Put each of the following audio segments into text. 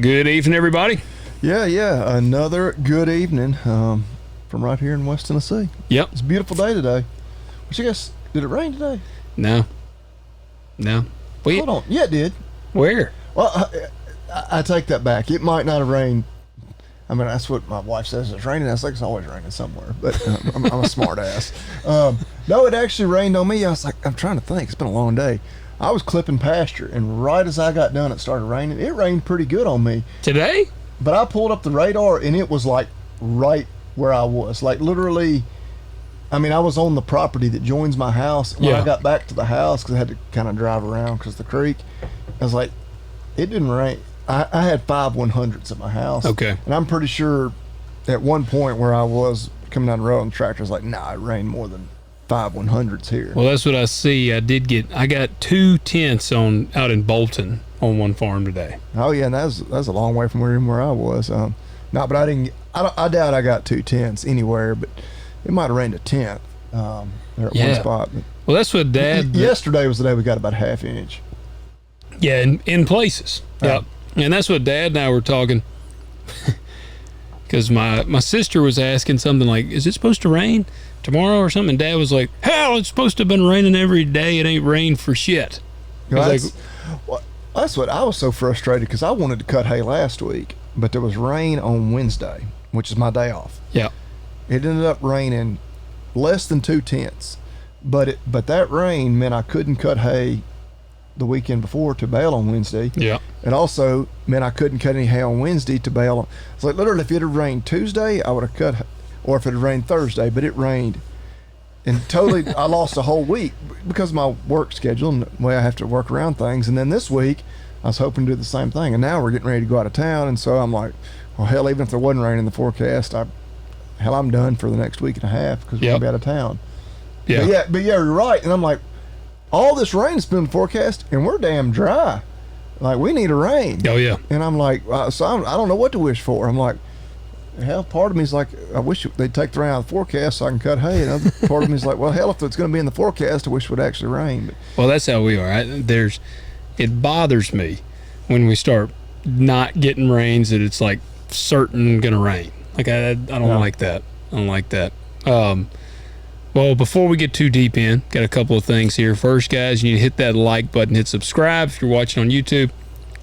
Good evening, everybody. Yeah. Another good evening from right here in West Tennessee. Yep. It's a beautiful day today. Which I guess, did it rain today? No. Hold on. Yeah, it did. Where? Well, I take that back. It might not have rained. I mean, that's what my wife says. It's raining. I was like, it's always raining somewhere. But I'm a smart ass. No, it actually rained on me. I was like, I'm trying to think. It's been a long day. I was clipping pasture, and right as I got done, it started raining. It rained pretty good on me. Today? But I pulled up the radar, and it was like right where I was. Like literally, I mean, I was on the property that joins my house. When I got back to the house, because I had to kind of drive around because of the creek, I was like, it didn't rain. I had 5 100s at my house. Okay. And I'm pretty sure at one point where I was coming down the road on the tractor, I was like, nah, it rained more than 5 100s here. Well, that's what I see. I got 2 tenths out in Bolton on one farm today. Oh yeah, and that's a long way from where I was. But I doubt I got 2 tenths anywhere, but it might have rained a tenth there at one spot. But well, that's what Dad. Yesterday was the day we got about a half inch. Yeah, in places. Yep. And that's what Dad and I were talking. Because my sister was asking something like, is it supposed to rain tomorrow or something? And Dad was like, hell, it's supposed to have been raining every day. It ain't rained for shit. That's what I was so frustrated, because I wanted to cut hay last week, but there was rain on Wednesday, which is my day off. Yeah. It ended up raining less than 2 tenths, but that rain meant I couldn't cut hay the weekend before to bale on Wednesday. Yeah. It also meant I couldn't cut any hay on Wednesday to bale on. It's like literally if it had rained Tuesday, I would have cut, or if it had rained Thursday, but it rained. And totally, I lost a whole week because of my work schedule and the way I have to work around things. And then this week, I was hoping to do the same thing. And now we're getting ready to go out of town. And so I'm like, well, hell, even if there wasn't rain in the forecast, I'm done for the next week and a half because we're going to be out of town. Yeah. But yeah, you're right. And I'm like, all this rain has been in the forecast, and we're damn dry. Like, we need a rain. Oh, yeah. And I'm like, so I don't know what to wish for. I'm like, hell, part of me is like, I wish they'd take the rain out of the forecast so I can cut hay. And other part of me is like, well, hell, if it's going to be in the forecast, I wish it would actually rain. But, well, that's how we are. It bothers me when we start not getting rains that it's like certain going to rain. Like, I don't like that. I don't like that. Well, before we get too deep in, got a couple of things here. First, guys, you need to hit that like button, hit subscribe if you're watching on YouTube.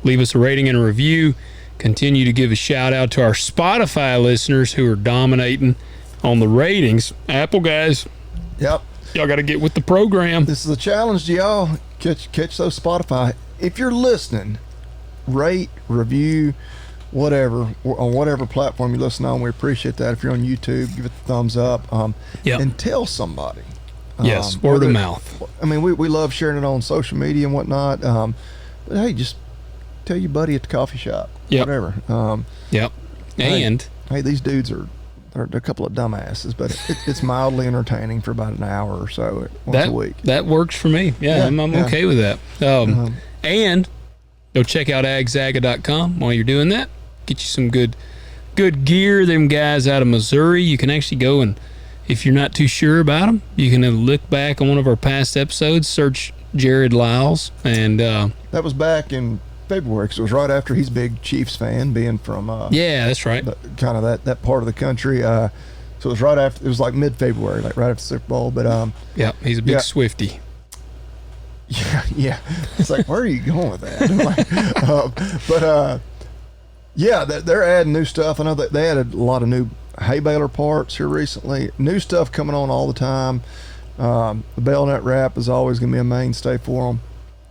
Leave us a rating and a review. Continue to give a shout out to our Spotify listeners who are dominating on the ratings. Apple guys, yep, y'all got to get with the program. This is a challenge to y'all. Catch those Spotify. If you're listening, rate, review, whatever, on whatever platform you listen on. We appreciate that. If you're on YouTube, give it the thumbs up. And tell somebody. Yes, word of mouth. I mean, we love sharing it on social media and whatnot. But hey, just tell your buddy at the coffee shop. Whatever. And hey, these dudes they're a couple of dumbasses, but it's mildly entertaining for about an hour or so once a week. That works for me. I'm okay with that. And go check out agzaga.com while you're doing that. Get you some good gear. Them guys out of Missouri, you can actually go, and if you're not too sure about them, you can look back on one of our past episodes, search Jared Lyles. And that was back in February, because it was right after he's a big Chiefs fan, being from that's right, kind of that part of the country. So it was right after, it was like mid-February, like right after the Super Bowl. But he's a big Swiftie. Yeah. It's like, where are you going with that? They're adding new stuff. I know that they added a lot of new hay baler parts here recently. New stuff coming on all the time. The bale nut wrap is always going to be a mainstay for them.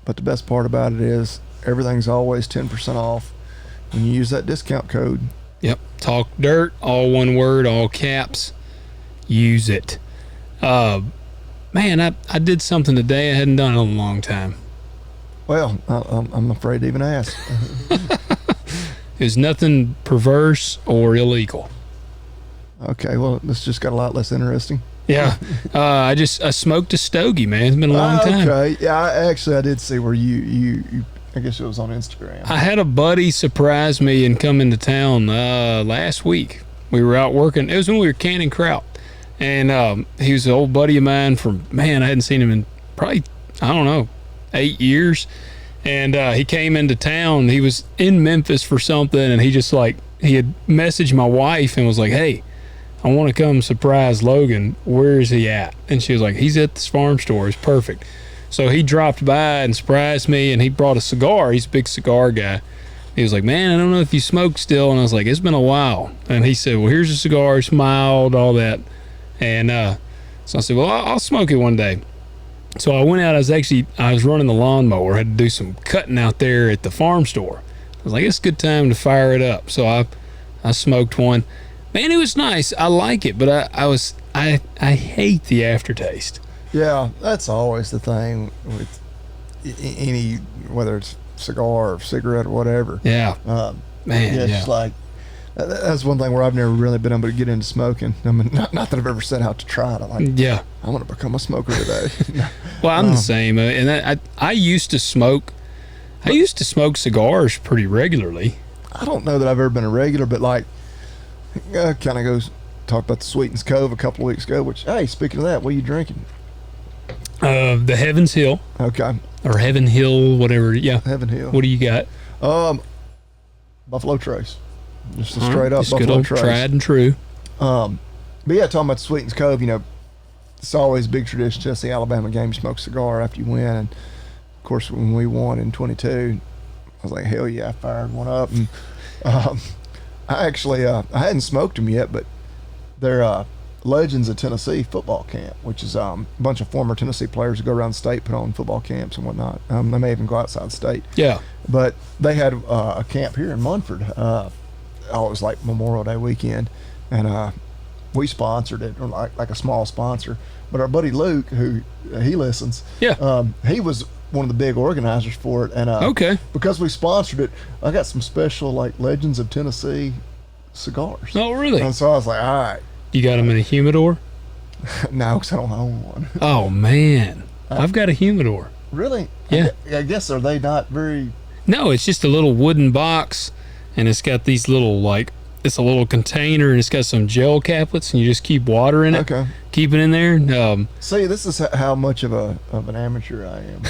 But the best part about it is everything's always 10% off when you use that discount code. Yep. Talk Dirt, all one word, all caps. Use it. Man, I did something today I hadn't done in a long time. Well, I'm afraid to even ask. It was nothing perverse or illegal. Okay, well, this just got a lot less interesting. Yeah. I smoked a stogie, man. It's been a long time. Okay. Yeah, I did see where you I guess it was on Instagram. I had a buddy surprise me and come into town last week. We were out working. It was when we were canning kraut. And he was an old buddy of mine from, I hadn't seen him in probably, 8 years. And he came into town. He was in Memphis for something, and he had messaged my wife and was like, hey, I want to come surprise Logan. Where is he at? And she was like, he's at this farm store. It's perfect. So he dropped by and surprised me, and he brought a cigar. He's a big cigar guy. He was like, man, I don't know if you smoke still. And I was like, it's been a while. And he said, well, here's a cigar. It's mild, all that. And so I said, well, I'll smoke it one day. So I went out. I was running the lawnmower. I had to do some cutting out there at the farm store. I was like, it's a good time to fire it up. So I smoked one. Man, it was nice. I like it, but I hate the aftertaste. Yeah, that's always the thing with any, whether it's cigar or cigarette or whatever. Yeah. Man, yeah. It's like, that's one thing where I've never really been able to get into smoking. I mean, not that I've ever set out to try it. I'm like, yeah, I want to become a smoker today. Well, I'm the same. And I used to smoke. I used to smoke cigars pretty regularly. I don't know that I've ever been a regular, but like, kind of goes talk about the Sweetens Cove a couple of weeks ago. Which, hey, speaking of that, what are you drinking? The Heaven's Hill. Okay. Or Heaven Hill, whatever. Yeah. Heaven Hill. What do you got? Buffalo Trace. Just a straight up Buffalo good old Trace. Tried and true. But yeah, talking about Sweetens Cove, you know, it's always a big tradition. Just the Alabama game, smoke a cigar after you win. And of course, when we won in 22, I was like, hell yeah, I fired one up. And I actually, I hadn't smoked them yet, but they're Legends of Tennessee football camp, which is a bunch of former Tennessee players who go around the state, put on football camps and whatnot. They may even go outside the state. Yeah. But they had a camp here in Munford. It was like Memorial Day weekend, and we sponsored it, or like a small sponsor. But our buddy Luke, who he listens, he was one of the big organizers for it. And okay, because we sponsored it, I got some special like Legends of Tennessee cigars. Oh, really? And so I was like, all right. You got them in a humidor? No, because I don't own one. Oh man, I've got a humidor. Really? Yeah. I guess, are they not very? No, it's just a little wooden box, and it's got these little it's a little container, and it's got some gel caplets, and you just keep water in it. Okay. Keep it in there. See, this is how much of an amateur I am.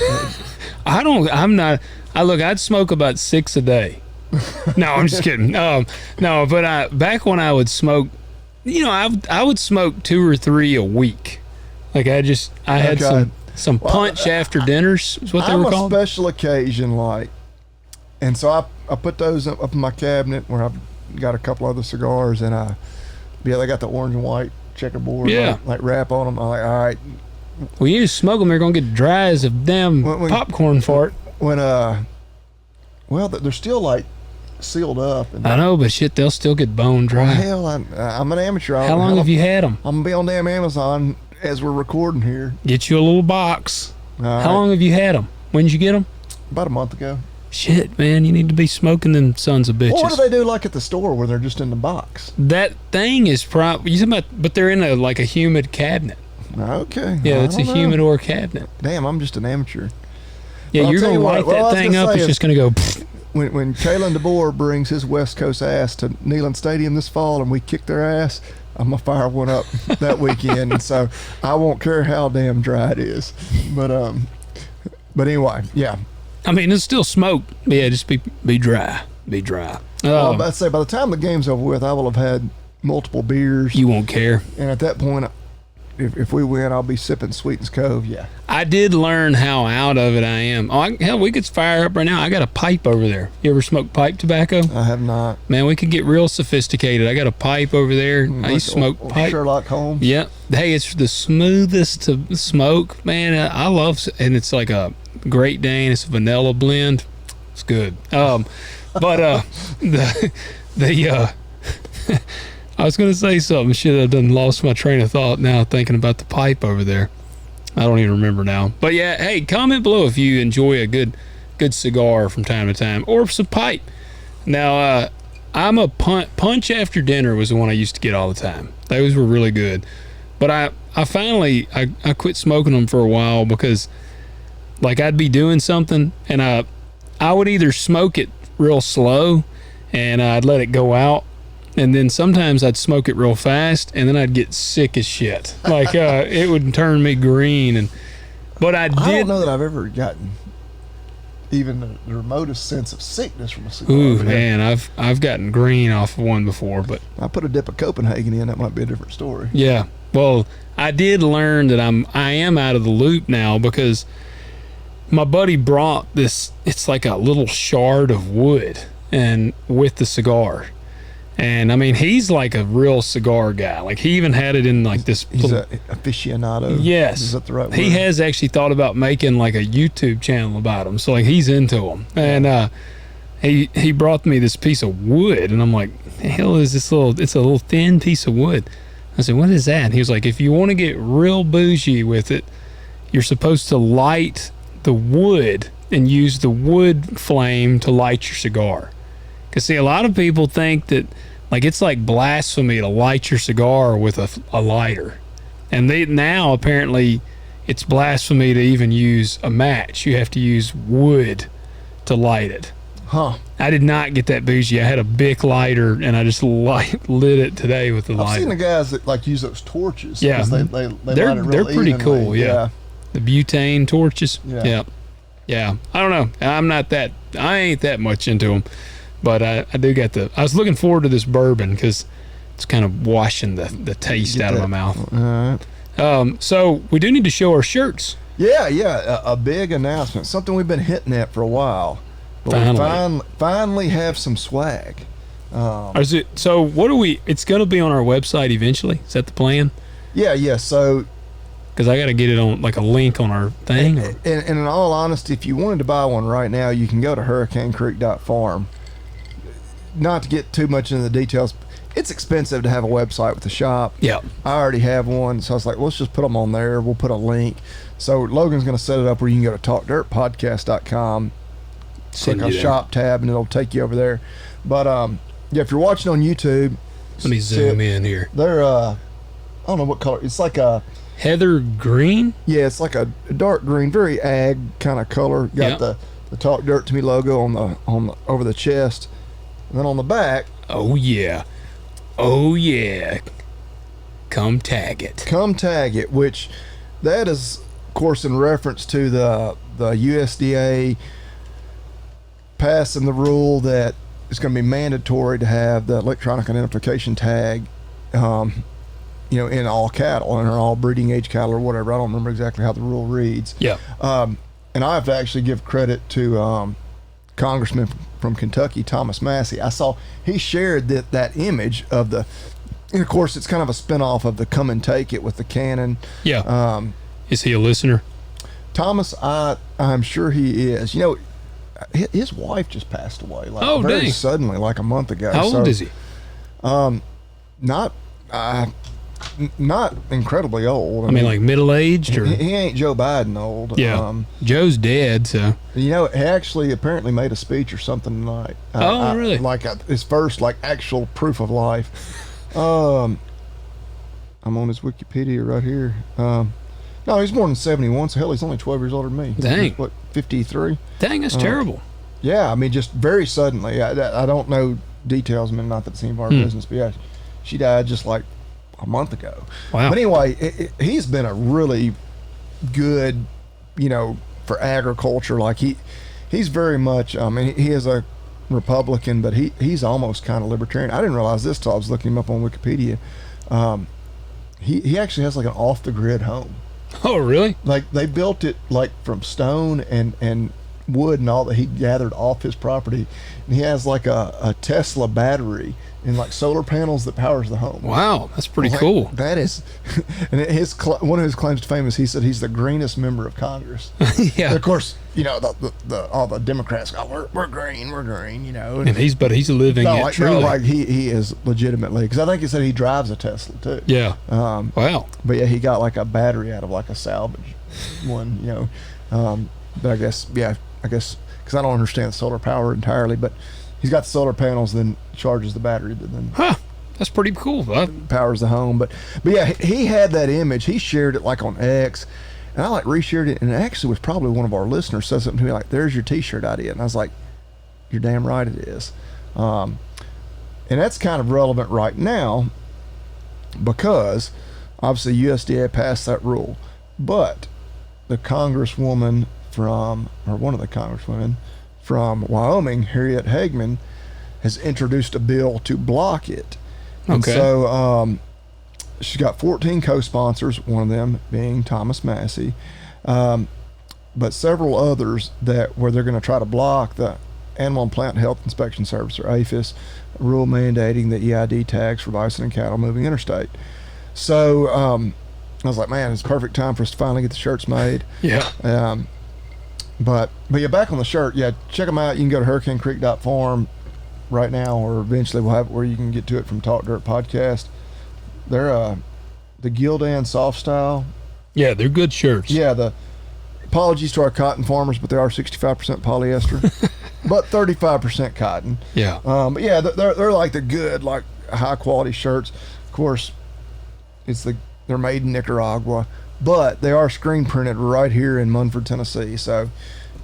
I'd smoke about 6 a day. No, I'm just kidding. No, but back when I would smoke, you know, I would smoke 2 or 3 a week. Like I had some punch after dinners is what they were called. I'm a special occasion like, and so I put those up in my cabinet where I've got a couple other cigars, and they got the orange and white checkerboard like wrap on them. I'm like, all right. Well, you just smoke them, they're gonna get dry as a damn popcorn fart. They're still like sealed up. And I know, but shit, they'll still get bone dry. Well, hell, I'm an amateur. How long have you had them? I'm gonna be on damn Amazon as we're recording here. Get you a little box. How long have you had them? When did you get them? About a month ago. Shit, man, you need to be smoking them sons of bitches. Well, what do they do like at the store where they're just in the box? That thing is but they're in a humid cabinet. Okay. Yeah, it's a humidor cabinet. Damn, I'm just an amateur. Yeah, well, you're going to light that thing up. It's just going to go. When Kalen DeBoer brings his West Coast ass to Neyland Stadium this fall and we kick their ass, I'm going to fire one up that weekend. And so I won't care how damn dry it is. But anyway, yeah. I mean, it's still smoke. Yeah, just be dry. Be dry. Well, I'm about to say, by the time the game's over with, I will have had multiple beers. You won't care. And at that point, if we win, I'll be sipping Sweetens Cove, yeah. I did learn how out of it I am. Hell, we could fire up right now. I got a pipe over there. You ever smoke pipe tobacco? I have not. Man, we could get real sophisticated. I got a pipe over there. I used to smoke pipe. Sherlock Holmes? Yep. Hey, it's the smoothest to smoke. Man, I love, and it's like a Great Dane. It's a vanilla blend. It's good. But I was going to say something. Shit, I've done lost my train of thought now thinking about the pipe over there. I don't even remember now. But yeah, hey, comment below if you enjoy a good cigar from time to time or some pipe. Now, I'm a punch after dinner was the one I used to get all the time. Those were really good. But I finally quit smoking them for a while because like I'd be doing something and I would either smoke it real slow and I'd let it go out, and then sometimes I'd smoke it real fast and then I'd get sick as shit. Like it would turn me green. But I don't know that I've ever gotten even the remotest sense of sickness from a cigar. Ooh, man, I've gotten green off of one before, but I put a dip of Copenhagen in. That might be a different story. yeah. Well, I did learn that I am out of the loop now because my buddy brought this. It's like a little shard of wood and with the cigar. And I mean, he's like a real cigar guy. Like he even had it in like this. He's an aficionado. Yes, is that the right word? He has actually thought about making like a YouTube channel about them. So like he's into them. And he brought me this piece of wood, and I'm like, the hell is this little? It's a little thin piece of wood. I said, what is that? And he was like, if you want to get real bougie with it, you're supposed to light the wood and use the wood flame to light your cigar. Because see, a lot of people think that like it's like blasphemy to light your cigar with a lighter, and now apparently it's blasphemy to even use a match. You have to use wood to light it. Huh. I did not get that bougie. I had a Bic lighter, and I just lit it today with the lighter. I've seen the guys that like use those torches. Yeah, they light it real they're pretty evenly. cool. Yeah. The butane torches. Yeah. Yeah. I don't know. I ain't that much into them. But I do get I was looking forward to this bourbon because it's kind of washing the taste out of my mouth. All right. So we do need to show our shirts. Yeah. A big announcement. Something we've been hitting at for a while. But we finally have some swag. So what are we? It's going to be on our website eventually. Is that the plan? Yeah. So, because I got to get it on like a link on our thing. And in all honesty, if you wanted to buy one right now, you can go to hurricanecreek.farm. Not to get too much into the details, it's expensive to have a website with a shop. Yeah. I already have one, so I was like, let's just put them on there. We'll put a link. So Logan's going to set it up where you can go to talkdirtpodcast.com, click on shop tab, and it'll take you over there. But if you're watching on YouTube, let me zoom in here. They're I don't know what color. It's like a heather green. Yeah, it's like a dark green, very ag kind of color. Got the Talk Dirt to Me logo on the over the chest. And then on the back, oh yeah, come tag it, which that is of course in reference to the USDA passing the rule that it's going to be mandatory to have the electronic identification tag in all cattle and all breeding age cattle or whatever. I don't remember exactly how the rule reads. And I have to actually give credit to Congressman from Kentucky, Thomas Massey. I saw he shared that image of and of course it's kind of a spinoff of the Come and Take It with the cannon. Is he a listener? Thomas, I'm sure he is. His wife just passed away very suddenly, like a month ago. How old is he? Not incredibly old. I mean like middle-aged? Or? He ain't Joe Biden old. Yeah. Joe's dead, so. He actually apparently made a speech or something tonight. Really? Like his first actual proof of life. I'm on his Wikipedia right here. No, he's more than 71, so hell, he's only 12 years older than me. Dang. He's, 53? Dang, that's terrible. Yeah, I mean, just very suddenly. I don't know details. I mean, not that it's any of our business, but yeah, she died just like a month ago. Wow. But anyway, he's been a really good, for agriculture. Like he's very much, I mean, he is a Republican, but he's almost kind of libertarian. I didn't realize this till I was looking him up on Wikipedia. He actually has like an off the grid home. Oh, really? Like they built it like from stone and wood and all that he gathered off his property, and he has like a Tesla battery and like solar panels that powers the home. Wow, that's pretty cool. That is, and one of his claims to fame is he said he's the greenest member of Congress. Yeah. And of course, all the Democrats go, we're green, And he's living it truly. No, like he is legitimately, because I think he said he drives a Tesla too. Yeah. Wow. But yeah, he got like a battery out of like a salvage one, but I guess because I don't understand solar power entirely, but he's got the solar panels, then charges the battery, but then that's pretty cool. Powers the home. But yeah, he had that image. He shared it like on X, and I like reshared it, and it actually was probably one of our listeners said something to me like, "There's your T-shirt idea," and I was like, "You're damn right it is," and that's kind of relevant right now because obviously USDA passed that rule, but the Congresswoman from, or one of the congresswomen from Wyoming, Harriet Hagman, has introduced a bill to block it. And so she's got 14 co-sponsors, one of them being Thomas Massey, but several others where they're going to try to block the Animal and Plant Health Inspection Service, or APHIS, rule mandating the EID tags for bison and cattle moving interstate. So I was like, man, it's perfect time for us to finally get the shirts made. Yeah. But yeah, back on the shirt, yeah, check them out. You can go to hurricanecreek.farm right now, or eventually we'll have it where you can get to it from Talk Dirt Podcast. They're the Gildan soft style. Yeah, they're good shirts. Yeah, apologies to our cotton farmers, but they are 65% polyester, but 35% cotton. Yeah. But yeah, they're like the good, like high quality shirts. Of course, they're made in Nicaragua, but they are screen printed right here in Munford, Tennessee. So,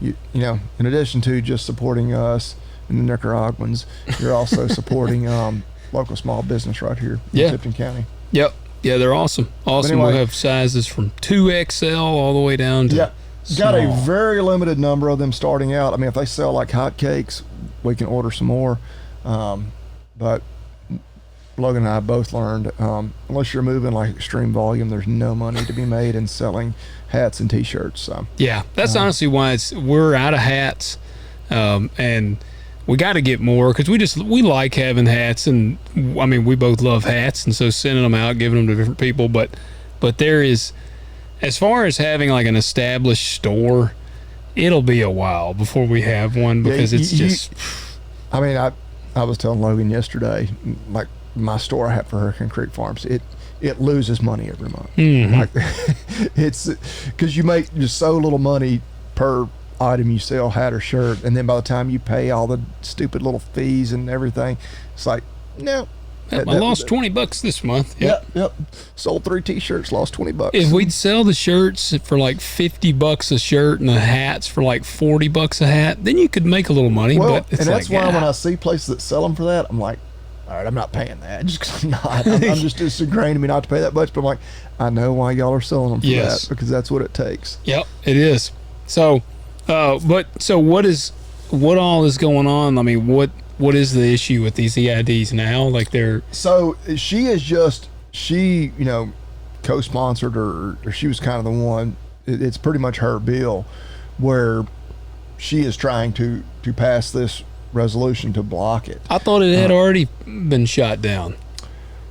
you know, in addition to just supporting us and the Nicaraguans, you're also supporting local small business right here in Tipton County. Yep. Yeah, they're awesome. Awesome. Anyway, we have sizes from 2XL all the way down to got a very limited number of them starting out. I mean, if they sell like hotcakes, we can order some more. But Logan and I both learned, unless you're moving like extreme volume, there's no money to be made in selling hats and t-shirts. So yeah, that's honestly why we're out of hats, and we got to get more, because we like having hats, and I mean, we both love hats, and so sending them out, giving them to different people, but there is, as far as having like an established store, it'll be a while before we have one, because I memean, I was telling Logan yesterday, like, my store I have for Hurricane Creek Farms, it loses money every month. Mm-hmm. Like, it's because you make just so little money per item you sell, hat or shirt, and then by the time you pay all the stupid little fees and everything, it's like, no. I lost $20 this month. Yep. Sold 3 t-shirts, lost $20. If we'd sell the shirts for like $50 a shirt and the hats for like $40 a hat, then you could make a little money. Well, but it's and that's like, why when I see places that sell them for that, I'm like, all right, I'm not paying that, just because I'm not. I'm just, it's ingrained in me not to pay that much. But I'm like, I know why y'all are selling them for that, because that's what it takes. Yep, it is. So, what all is going on? I mean, what is the issue with these EIDs now? Like so she co-sponsored, or she was kind of the one. It's pretty much her bill, where she is trying to pass this resolution to block it. I thought it had already been shot down.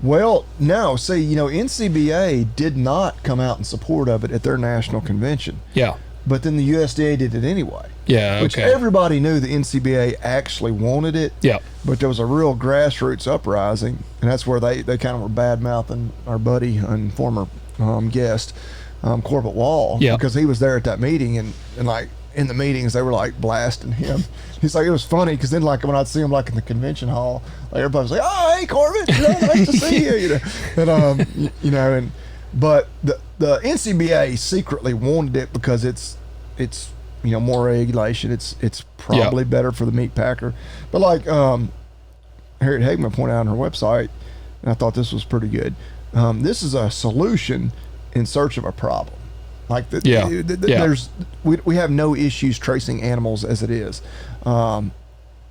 Well, no. See, NCBA did not come out in support of it at their national convention. Yeah. But then the USDA did it anyway. Yeah, which everybody knew the NCBA actually wanted it. Yeah. But there was a real grassroots uprising, and that's where they kind of were bad-mouthing our buddy and former guest, Corbett Wall, because he was there at that meeting, and like in the meetings they were like blasting him. He's like, it was funny because then like when I'd see him like in the convention hall, like everybody was like, "Oh, hey Corbett, nice to see you," and but the NCBA secretly wanted it because it's more regulation. It's probably better for the meat packer. But like Harriet Hagman pointed out on her website, and I thought this was pretty good. This is a solution in search of a problem. Like there's we have no issues tracing animals as it is. And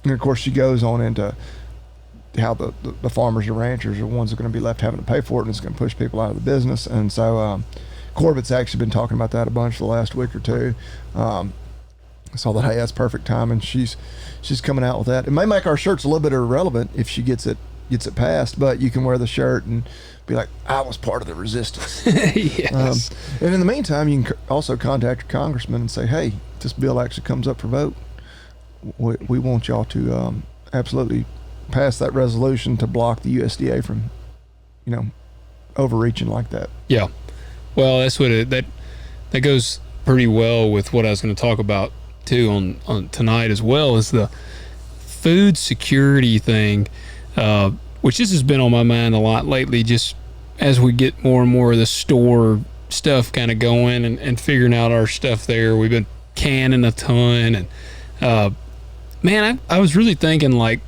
of course she goes on into how the farmers and ranchers are the ones that are going to be left having to pay for it, and it's going to push people out of the business. And so Corbett's actually been talking about that a bunch the last week or two. I saw that, hey, that's perfect time, and she's coming out with that. It may make our shirts a little bit irrelevant if she gets it passed, but you can wear the shirt and be like, I was part of the resistance. Yes. And in the meantime, you can also contact your congressman and say, hey, if this bill actually comes up for vote, we want y'all to absolutely pass that resolution to block the USDA from overreaching like that. Yeah. Well, that's what that goes pretty well with what I was going to talk about too on tonight, as well as the food security thing, which this has been on my mind a lot lately, just as we get more and more of the store stuff kind of going and figuring out our stuff there. We've been canning a ton, and man, I was really thinking, like,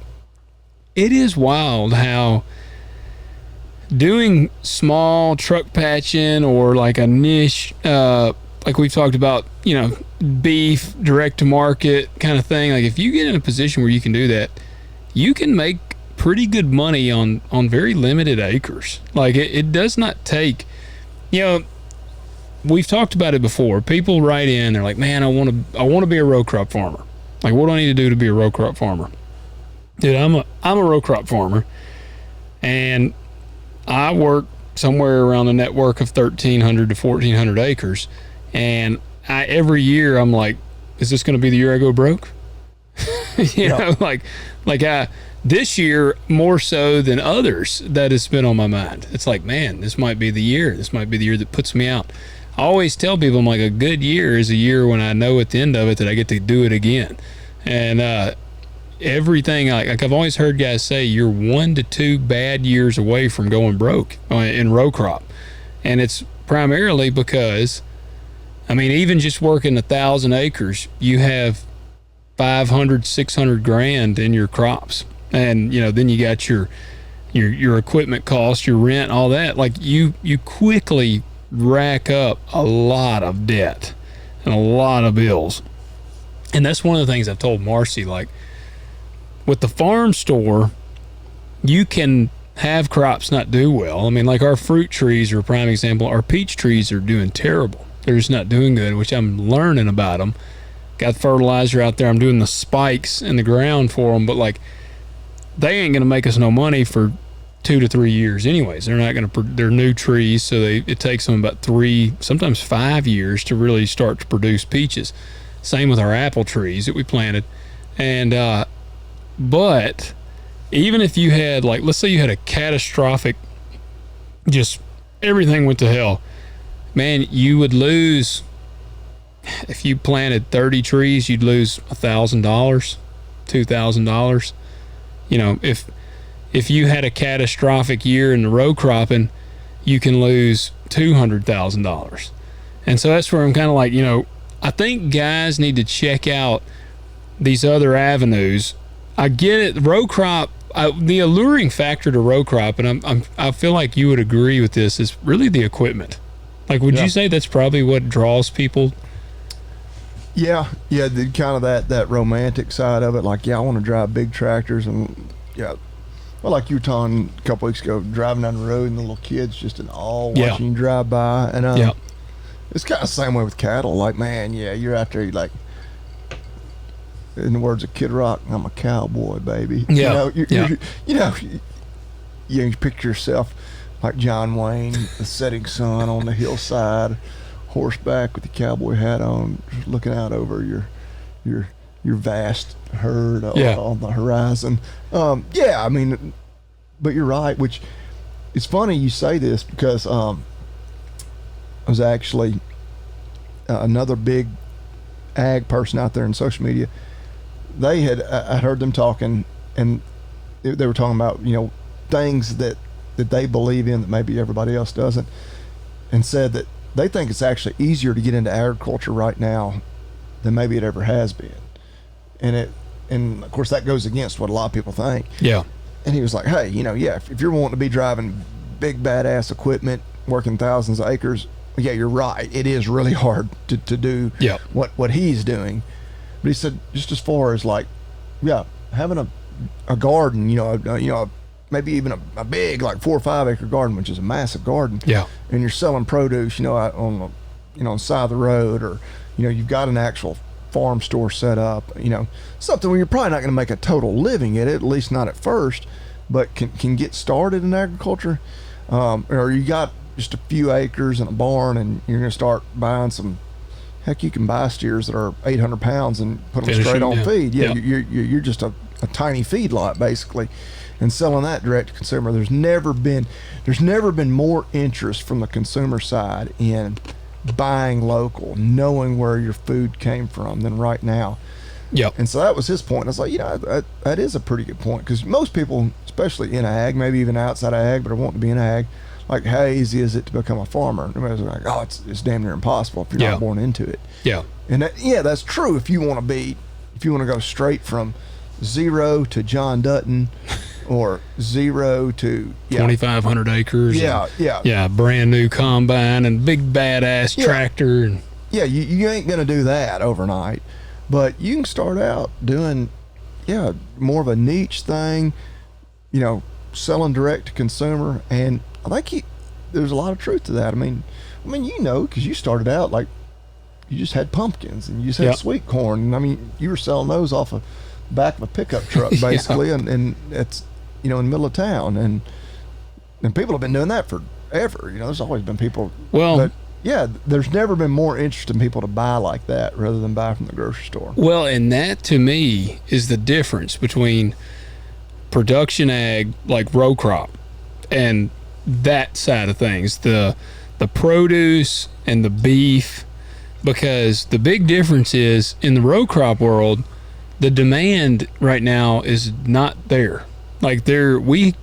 it is wild how doing small truck patching or like a niche like we've talked about, beef, direct to market kind of thing. Like if you get in a position where you can do that, you can make pretty good money on very limited acres. Like it does not take, we've talked about it before. People write in, they're like, man, I want to be a row crop farmer. Like, what do I need to do to be a row crop farmer? Dude, I'm a row crop farmer, and I work somewhere around a network of 1,300 to 1,400 acres. And every year I'm like, is this going to be the year I go broke? This year more so than others that has been on my mind. It's like, man, this might be the year. This might be the year that puts me out. I always tell people, I'm like, a good year is a year when I know at the end of it that I get to do it again. And everything, like I've always heard guys say, you're 1 to 2 bad years away from going broke in row crop. And it's primarily because, even just working 1,000 acres, you have 500, 600 grand in your crops. And, then you got your equipment costs, your rent, all that. Like you quickly rack up a lot of debt and a lot of bills. And that's one of the things I've told Marcy, like with the farm store, you can have crops not do well. Like our fruit trees are a prime example. Our peach trees are doing terrible. They're just not doing good, which I'm learning about them. Got fertilizer out there. I'm doing the spikes in the ground for them, but like they ain't going to make us no money for 2 to 3 years anyways. They're not going to, they're new trees, so it takes them about 3, sometimes 5 years to really start to produce peaches. Same with our apple trees that we planted. And but even if you had, like, let's say you had a catastrophic, just everything went to hell, man, you would lose, if you planted 30 trees, you'd lose $1,000, $2,000. If you had a catastrophic year in the row cropping, you can lose $200,000. And so that's where I'm kind of like, I think guys need to check out these other avenues. I get it, row crop, the alluring factor to row crop, and I feel like you would agree with this, is really the equipment. Like, would you say that's probably what draws people? Yeah, the kind of that romantic side of it. Like, I want to drive big tractors, and like you were talking a couple weeks ago, driving down the road and the little kids just in awe watching you drive by, and it's kind of the same way with cattle. Like, man, you're out there, like, in the words of Kid Rock, I'm a cowboy, baby. You picture yourself like John Wayne, the setting sun on the hillside, horseback with the cowboy hat on, just looking out over your vast herd on the horizon. But you're right, which it's funny you say this, because I was actually another big ag person out there in social media. I heard them talking, and they were talking about, things that they believe in that maybe everybody else doesn't, and said that they think it's actually easier to get into agriculture right now than maybe it ever has been. And of course that goes against what a lot of people think. Yeah. And he was like, hey, if you're wanting to be driving big badass equipment, working thousands of acres, you're right. It is really hard to do what he's doing. But he said, just as far as like, having a garden, maybe even a big, like 4 or 5 acre garden, which is a massive garden. Yeah. And you're selling produce, out on the side of the road, or, you've got an actual farm store set up, something where you're probably not going to make a total living at least not at first, but can get started in agriculture. Or you got just a few acres and a barn, and you're going to start buying some, heck, you can buy steers that are 800 pounds and put them straight on feed. You're just a tiny feed lot basically, and selling that direct to consumer. There's never been more interest from the consumer side in buying local, knowing where your food came from, than right now. Yep. And so that was his point. I was like, that is a pretty good point, because most people, especially in ag, maybe even outside of ag, but are wanting to be in ag, like, how easy is it to become a farmer? And everybody's like, oh, it's damn near impossible if you're not born into it. Yeah. And that's true if you want to go straight from 0 to John Dutton, or 0 to 2,500 acres. Yeah, brand new combine and big badass tractor. And Yeah, you ain't going to do that overnight. But you can start out doing, more of a niche thing, selling direct to consumer. And I think there's a lot of truth to that. I mean, because you started out like you just had pumpkins and you just had sweet corn. And I mean, you were selling those off of the back of a pickup truck, basically. And it's, in the middle of town. And people have been doing that forever. There's always been people. Well, but there's never been more interest in people to buy like that rather than buy from the grocery store. Well, and that to me is the difference between production ag, like row crop, and that side of things, the produce and the beef, because the big difference is in the row crop world, the demand right now is not there. Like we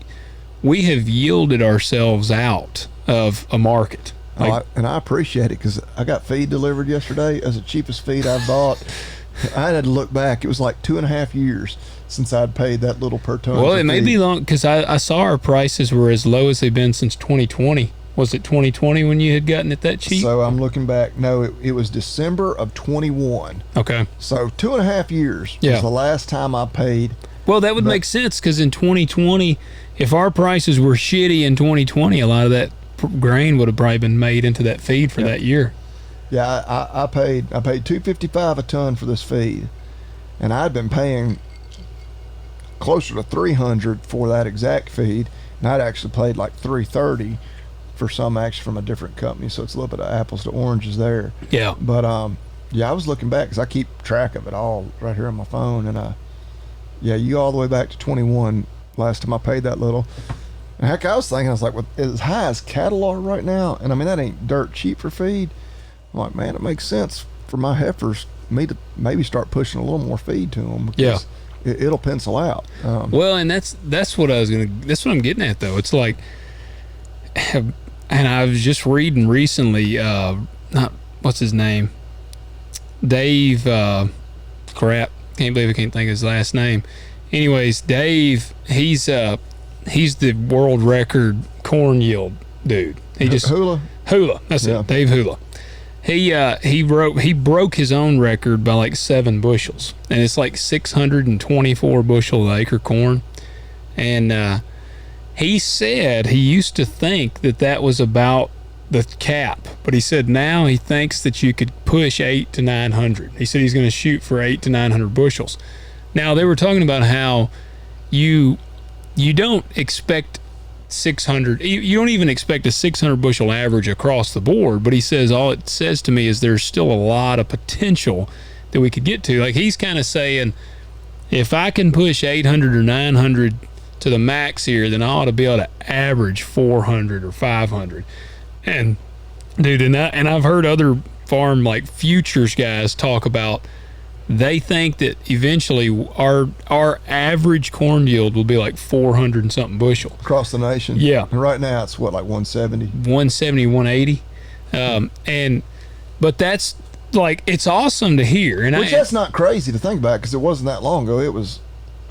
have yielded ourselves out of a market. And I appreciate it because I got feed delivered yesterday as the cheapest feed I've bought. I had to look back. It was like 2.5 years since I'd paid that little per ton. Well, it may be long because I saw our prices were as low as they've been since 2020. Was it 2020 when you had gotten it that cheap? So I'm looking back. No, it was December of 21. Okay. So 2.5 years was the last time I paid. Well, that would make sense because in 2020, if our prices were shitty in 2020, a lot of that grain would have probably been made into that feed for that year. Yeah, I paid $255 a ton for this feed, and I'd been paying closer to $300 for that exact feed, and I'd actually paid like $330 for some actually from a different company. So it's a little bit of apples to oranges there. Yeah. But I was looking back because I keep track of it all right here on my phone, and you go all the way back to 21. Last time I paid that little. And heck, I was thinking, like, well, as high as cattle are right now, and I mean that ain't dirt cheap for feed. I'm like, man, it makes sense for my heifers me to maybe start pushing a little more feed to them because it'll pencil out. Well, and that's what that's what I'm getting at though. It's like, and I was just reading recently, what's his name? Dave, can't believe I can't think of his last name. Anyways, Dave, he's the world record corn yield dude. He just Hula. That's it. Dave Hula. He broke his own record by like 7 bushels, and it's like 624 bushel an acre corn. And he said he used to think that was about the cap, but he said now he thinks that you could push 800 to 900. He said he's going to shoot for 800 to 900 bushels. Now they were talking about how you don't expect 600. You don't even expect a 600 bushel average across the board. But he says all it says to me is there's still a lot of potential that we could get to. Like he's kind of saying, if I can push 800 or 900 to the max here, then I ought to be able to average 400 or 500. And dude, and I've heard other farm like futures guys talk about. They think that eventually our average corn yield will be like 400 and something bushel Across the nation. Yeah. And right now it's what, like 170? 170, 180. But that's like, it's awesome to hear. And that's not crazy to think about because it wasn't that long ago. It was.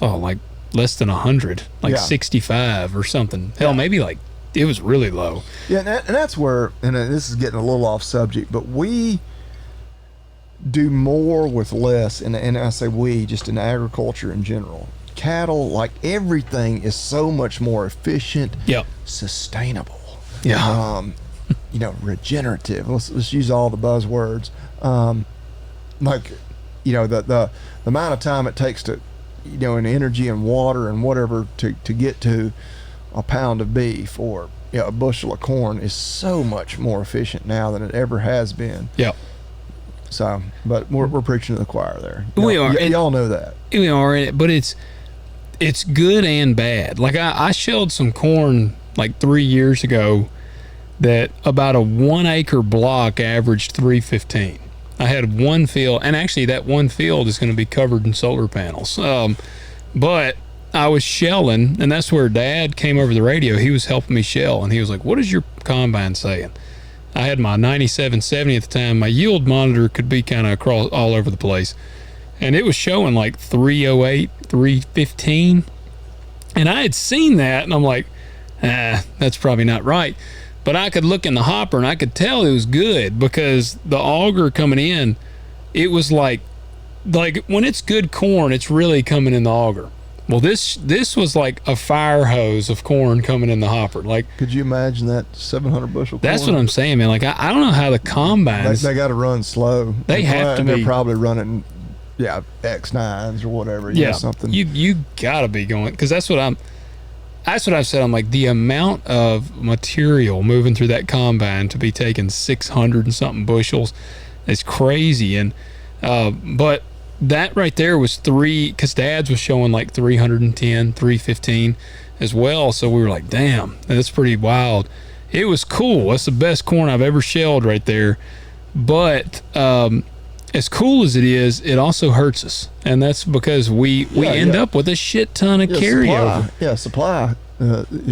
Like less than 100, like 65 or something. Hell, maybe like, it was really low. Yeah, and that's where, and this is getting a little off subject, but we do more with less, and I say we, just in agriculture in general. Cattle, like everything, is so much more efficient, sustainable, regenerative. Let's use all the buzzwords. The amount of time it takes to, in energy and water and whatever to get to a pound of beef or a bushel of corn is so much more efficient now than it ever has been. Yeah. So, but we're preaching to the choir there. We are. Y'all know that. We are, but it's good and bad. Like I shelled some corn like 3 years ago that about a 1 acre block averaged 315. I had one field, and actually that one field is going to be covered in solar panels. But I was shelling, and that's where Dad came over the radio. He was helping me shell, and he was like, "What is your combine saying?" I had my 9770 at the time. My yield monitor could be kind of across all over the place. And it was showing like 308, 315. And I had seen that, and I'm like, that's probably not right. But I could look in the hopper and I could tell it was good because the auger coming in, it was like when it's good corn, it's really coming in the auger. Well, this was like a fire hose of corn coming in the hopper. Like, could you imagine that 700 bushel? That's corn? what I'm saying, man. Like, I don't know how the combines. They got to run slow. They have to be. They're probably running, X9s or whatever. Something. You gotta be going, because that's what I've said. I'm like, the amount of material moving through that combine to be taking 600 and something bushels is crazy. And but that right there was because Dad's was showing like 310, 315 as well. So we were like, damn, that's pretty wild. It was cool. That's the best corn I've ever shelled right there. But as cool as it is, it also hurts us. And that's because we end up with a shit ton of carryover. Supply.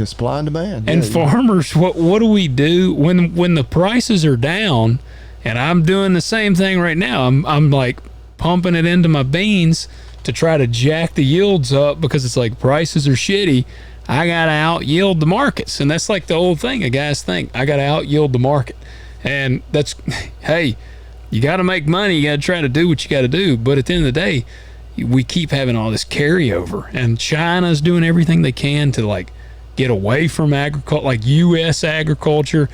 Supply and demand. And farmers, what do we do when the prices are down? And I'm doing the same thing right now. I'm like pumping it into my beans to try to jack the yields up because it's like prices are shitty. I gotta out yield the markets, and that's like the old thing. A guys think I gotta out yield the market, and that's hey, you gotta make money. You gotta try to do what you gotta do. But at the end of the day, we keep having all this carryover, and China's doing everything they can to like get away from agriculture, like U.S. agriculture,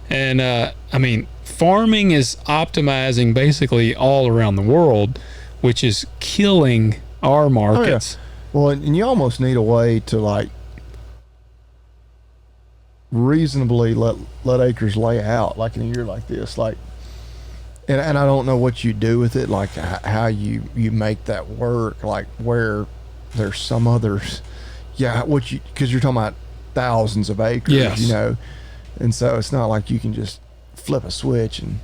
and I mean, farming is optimizing basically all around the world, which is killing our markets. Well, and you almost need a way to like reasonably let acres lay out like in a year like this, like, and I don't know what you do with it, like how you make that work, like where there's some others, because you're talking about thousands of acres, yes. And so it's not like you can just flip a switch. And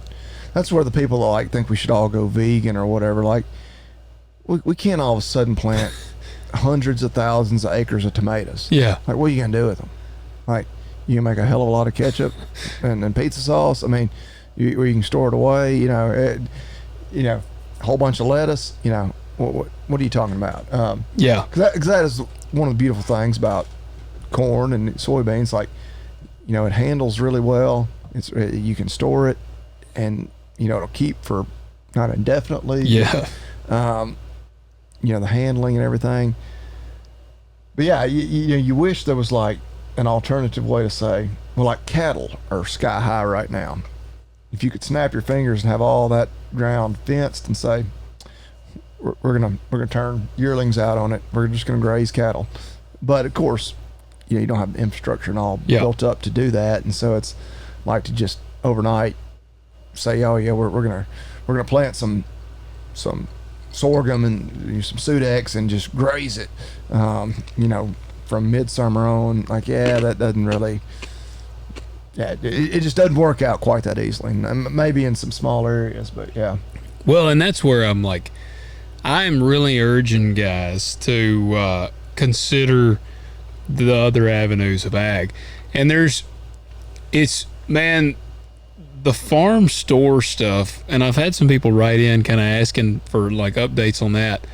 that's where the people that like think we should all go vegan or whatever, like we can't all of a sudden plant hundreds of thousands of acres of tomatoes. Yeah. Like, what are you gonna do with them? Like, you can make a hell of a lot of ketchup and pizza sauce. I mean, you can store it away. A whole bunch of lettuce. What are you talking about? Because that is one of the beautiful things about corn and soybeans. Like, it handles really well. You can store it, and it'll keep for not indefinitely. Yeah. The handling and everything. But yeah, you wish there was like an alternative way to say, well, like cattle are sky high right now. If you could snap your fingers and have all that ground fenced and say, we're gonna turn yearlings out on it, we're just gonna graze cattle. But of course, you don't have the infrastructure and all built up to do that, and so it's like to just overnight say, oh yeah, we're gonna plant some sorghum and some Sudex and just graze it, from midsummer on. Like, that doesn't really, it just doesn't work out quite that easily. Maybe in some small areas, but yeah. Well, and that's where I'm like, I'm really urging guys to consider the other avenues of ag. And the farm store stuff, and I've had some people write in kind of asking for like updates on that.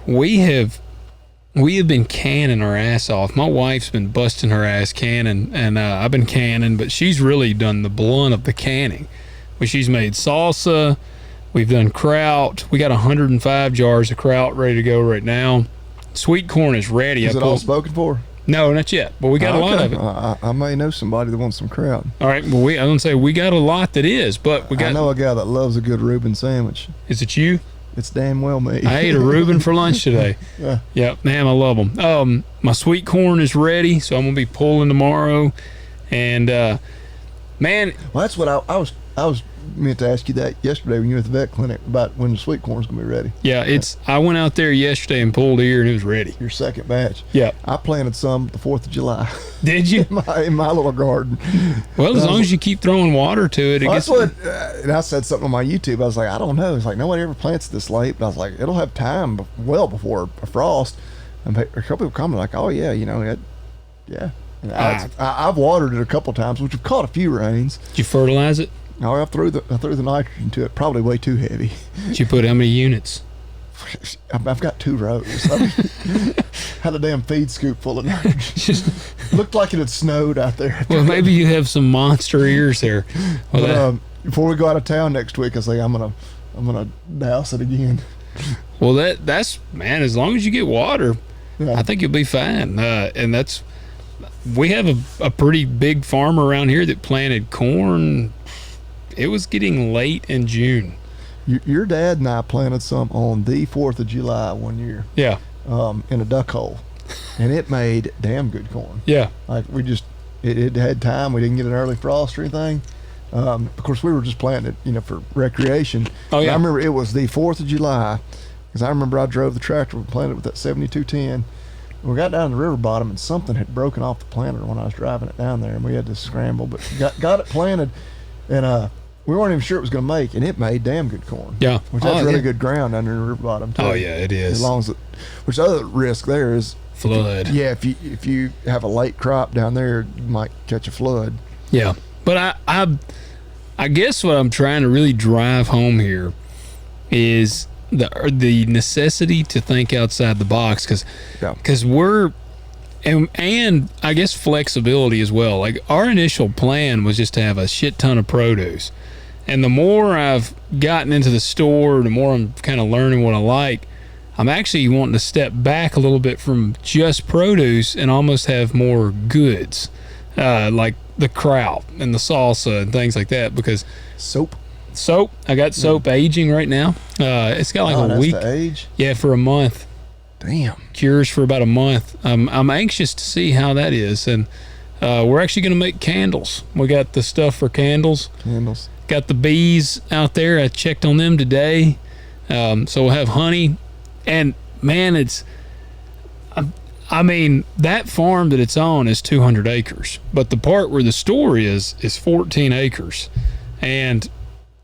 We have been canning our ass off. My wife's been busting her ass canning, and I've been canning, but she's really done the blunt of the canning. She's made salsa. We've done kraut. We got 105 jars of kraut ready to go right now. Sweet corn is ready. Is it all spoken for? No, not yet, but we got a lot of it. I may know somebody that wants some kraut. All right, well, I don't say we got a lot that is, but we got. I know a guy that loves a good Reuben sandwich. Is it you? It's damn well me. I ate a Reuben for lunch today. Yeah, man, I love them. My sweet corn is ready, so I'm gonna be pulling tomorrow, and man. Well, that's what I was meant to ask you that yesterday when you were at the vet clinic about when the sweet corn's gonna be ready. Yeah, I went out there yesterday and pulled ear, and it was ready. Your second batch. Yeah. I planted some the 4th of July. Did you? in my little garden. Well, as long as you keep throwing water to it, that's what. And I said something on my YouTube. I was like, I don't know. It's like nobody ever plants this late, but I was like, it'll have time well before a frost. And a couple people commented like, oh yeah, yeah. And I've watered it a couple times, which have caught a few rains. Did you fertilize it? No, I threw the nitrogen to it, probably way too heavy. Did you put how many units? I've got 2 rows. Had a damn feed scoop full of nitrogen. Looked like it had snowed out there. Well, maybe you have some monster ears there. Well, before we go out of town next week, I say I'm gonna douse it again. Well, that's man. As long as you get water, I think you'll be fine. And we have a pretty big farm around here that planted corn. It was getting late in June. Your dad and I planted some on the 4th of July one year. Yeah. In a duck hole, and it made damn good corn. Yeah. Like it had time. We didn't get an early frost or anything. Of course, we were just planting it, for recreation. Oh yeah. And I remember it was the 4th of July, because I remember I drove the tractor and planted with that 7210. We got down to the river bottom, and something had broken off the planter when I was driving it down there, and we had to scramble. But got it planted, and we weren't even sure it was going to make, and it made damn good corn. Yeah. Which that's really good ground under the river bottom too. Oh yeah, it is. As long as which the other risk there is flood. If you have a late crop down there, you might catch a flood. Yeah. But I guess what I'm trying to really drive home here is the necessity to think outside the box, because we're and I guess flexibility as well. Like our initial plan was just to have a shit ton of produce, and the more I've gotten into the store, the more I'm kind of learning what I like. I'm actually wanting to step back a little bit from just produce and almost have more goods, like the kraut and the salsa and things like that. Because soap, I got soap aging right now. It's got like a week. That's the age? Yeah, for a month. Damn. Cures for about a month. I'm anxious to see how that is, and we're actually going to make candles. We got the stuff for candles. Got the bees out there. I checked on them today. So we'll have honey, and man, I mean, that farm that it's on is 200 acres, but the part where the store is 14 acres, and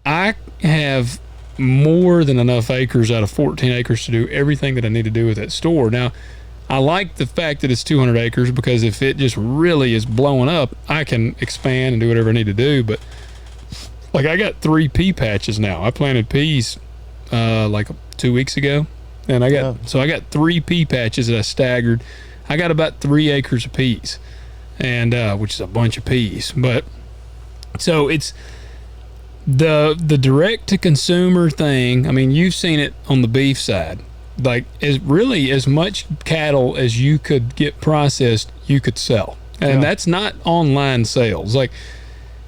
I have more than enough acres out of 14 acres to do everything that I need to do with that store. Now, I like the fact that it's 200 acres, because if it just really is blowing up, I can expand and do whatever I need to do. But like, I got 3 pea patches now. I planted peas like 2 weeks ago, and I got 3 pea patches that I staggered. I got about 3 acres of peas, and which is a bunch of peas. But so it's the direct to consumer thing. I mean, you've seen it on the beef side. Like, is really as much cattle as you could get processed, you could sell, and that's not online sales. Like,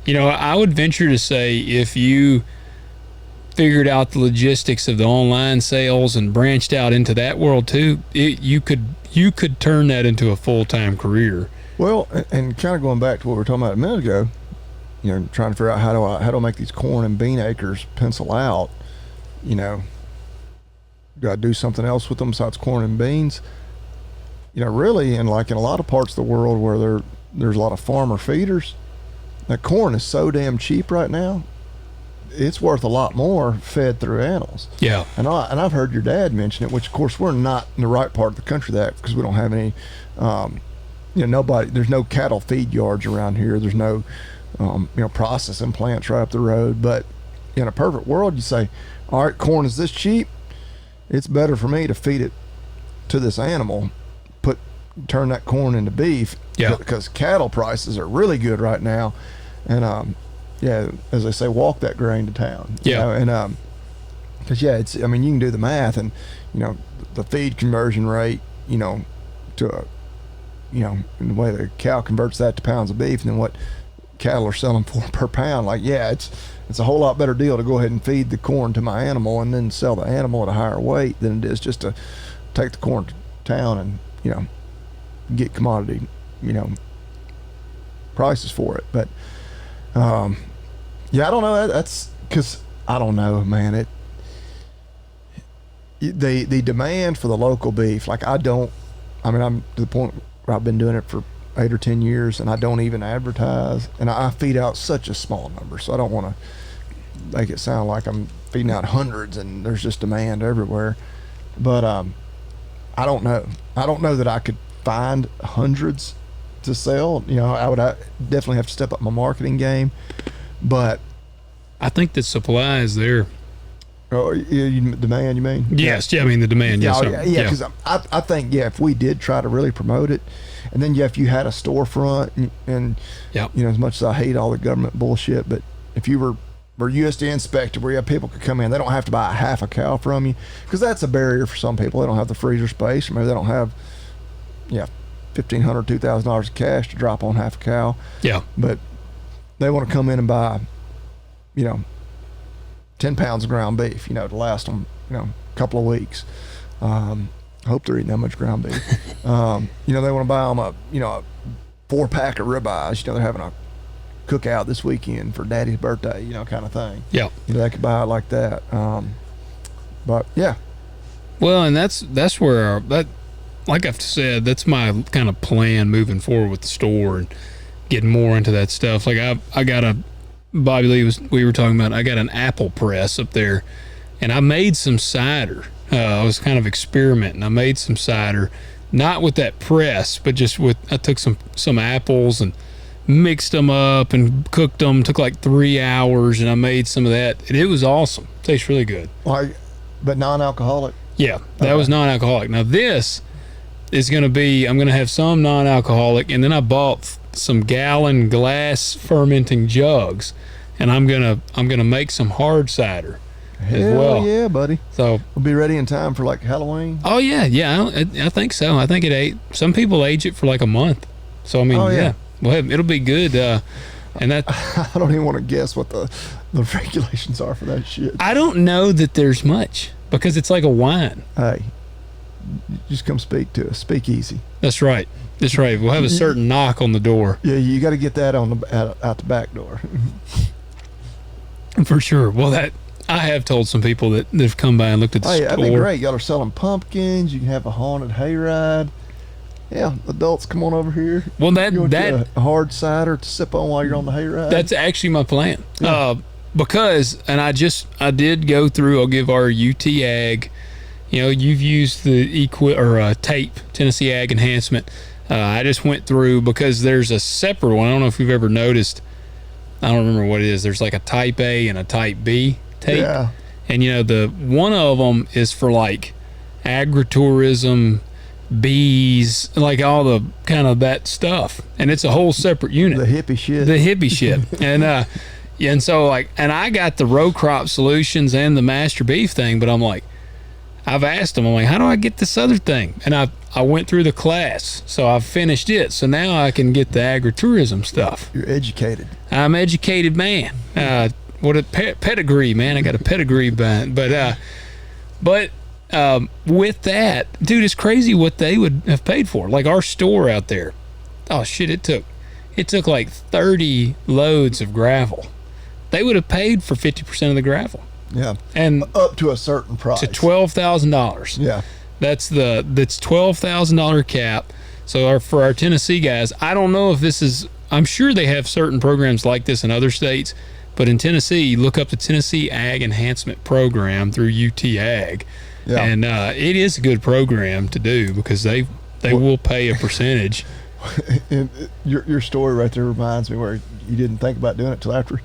I would venture to say if you figured out the logistics of the online sales and branched out into that world too, you could turn that into a full-time career. Well, and kind of going back to what we were talking about a minute ago, trying to figure out how do I make these corn and bean acres pencil out. Do I do something else with them besides corn and beans? Really, and like in a lot of parts of the world where there's a lot of farmer feeders, that corn is so damn cheap right now. It's worth a lot more fed through animals. Yeah. And I've heard your dad mention it, which of course we're not in the right part of the country because we don't have any, nobody. There's no cattle feed yards around here. There's no, processing plants right up the road. But in a perfect world, you say, all right, corn is this cheap. It's better for me to feed it to this animal, turn that corn into beef. Yeah. Because cattle prices are really good right now, and as they say, walk that grain to town. And because it's, you can do the math, and the feed conversion rate, to in the way the cow converts that to pounds of beef, and then what cattle are selling for per pound. Like, it's a whole lot better deal to go ahead and feed the corn to my animal and then sell the animal at a higher weight than it is just to take the corn to town and get commodity prices for it. But I don't know. That's because I don't know, man. The demand for the local beef, like I'm to the point where I've been doing it for 8 or 10 years, and I don't even advertise, and I feed out such a small number, so I don't want to make it sound like I'm feeding out hundreds and there's just demand everywhere. But I don't know that I could find hundreds to sell. I would definitely have to step up my marketing game, but I think the supply is there. Oh, demand, you mean? Yes, yeah, I mean the demand. Yes, because I think if we did try to really promote it, And then if you had a storefront and Yep. you know, as much as I hate all the government bullshit, but if you were USDA inspected where you have people could come in, they don't have to buy a half a cow from you, because that's a barrier for some people. They don't have the freezer space, or maybe they don't have $1,500, $2,000 of cash to drop on half a cow. Yeah. But they want to come in and buy, 10 pounds of ground beef, to last them, a couple of weeks. I hope they're eating that much ground beef. They want to buy them a 4-pack of ribeyes. They're having a cookout this weekend for Daddy's birthday, kind of thing. Yeah. They could buy it like that. But yeah. Well, and that's where that, like I've said, that's my kind of plan moving forward with the store and getting more into that stuff. Like I got Bobby Lee we were talking about, I got an apple press up there, and I made some cider. I was kind of experimenting. I made some cider, not with that press, but just I took some apples and mixed them up and cooked them. Took like 3 hours, and I made some of that, and it was awesome. Tastes really good. But non-alcoholic? Yeah, that was non-alcoholic. Now this is going to be, I'm going to have some non-alcoholic, and then I bought some gallon glass fermenting jugs, and I'm gonna make some hard cider as well. Hell yeah, buddy. So we'll be ready in time for like Halloween. Oh yeah, I think so. I think some people age it for like a month. So I mean, yeah. Well, it'll be good. And that I don't even want to guess what the regulations are for that shit. I don't know that there's much, because it's like a wine. Hey, just come speak to us. Speak easy. That's right. We'll have a certain knock on the door. Yeah, you got to get that out the back door. For sure. Well, I have told some people that they've come by and looked at the store. That'd be great. Y'all are selling pumpkins. You can have a haunted hayride. Yeah, adults, come on over here. Well, that a hard cider to sip on while you're on the hayride. That's actually my plan. Yeah. Because, and I did go through. I'll give our UT Ag. You've used the TAPE, Tennessee Ag Enhancement. I just went through, because there's a separate one. I don't know if you've ever noticed. I don't remember what it is. There's like a Type A and a Type B tape. Yeah. And the one of them is for like agritourism, bees, like all the kind of that stuff. And it's a whole separate unit. The hippie shit. And and so and I got the row crop solutions and the master beef thing, but I'm like, I've asked them, I'm like, how do I get this other thing? And I went through the class, so I've finished it. So now I can get the agritourism stuff. You're educated. I'm an educated man. What a pedigree, man. I got a pedigree behind. But with that, dude, it's crazy what they would have paid for. Like our store out there. Oh shit, it took like 30 loads of gravel. They would have paid for 50% of the gravel. Yeah. And up to a certain price. To $12,000. Yeah. That's $12,000 cap. So for our Tennessee guys, I don't know if this is, I'm sure they have certain programs like this in other states, but in Tennessee, look up the Tennessee Ag Enhancement Program through UT Ag. Yeah. And it is a good program to do, because they will pay a percentage. And your story right there reminds me where you didn't think about doing it till after.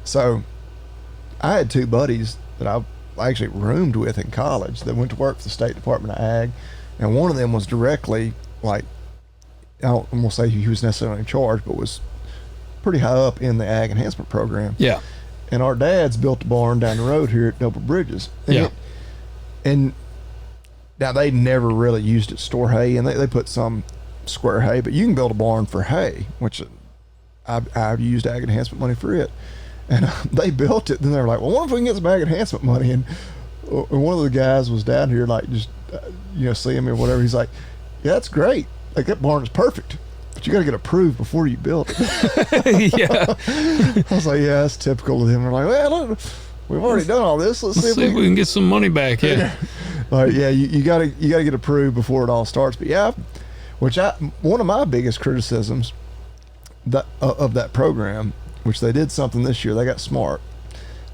So I had 2 buddies that I actually roomed with in college that went to work for the State Department of Ag, and one of them was directly, like, I'm going to say he was necessarily in charge, but was pretty high up in the Ag Enhancement Program. Yeah. And our dads built a barn down the road here at Double Bridges. And and now they never really used it to store hay, and they put some square hay, but you can build a barn for hay, which I've used Ag Enhancement money for it. And they built it. Then they were like, well, what if we can get some Ag Enhancement money? And one of the guys was down here, like, just, seeing me or whatever. He's like, yeah, that's great. Like, that barn is perfect, but you got to get approved before you build it. Yeah. I was like, yeah, that's typical of them. They're like, well, look, we've already done all this. Let's see if we can get some money back. Yeah. You gotta get approved before it all starts. But yeah, one of my biggest criticisms of that program, which they did something this year, they got smart.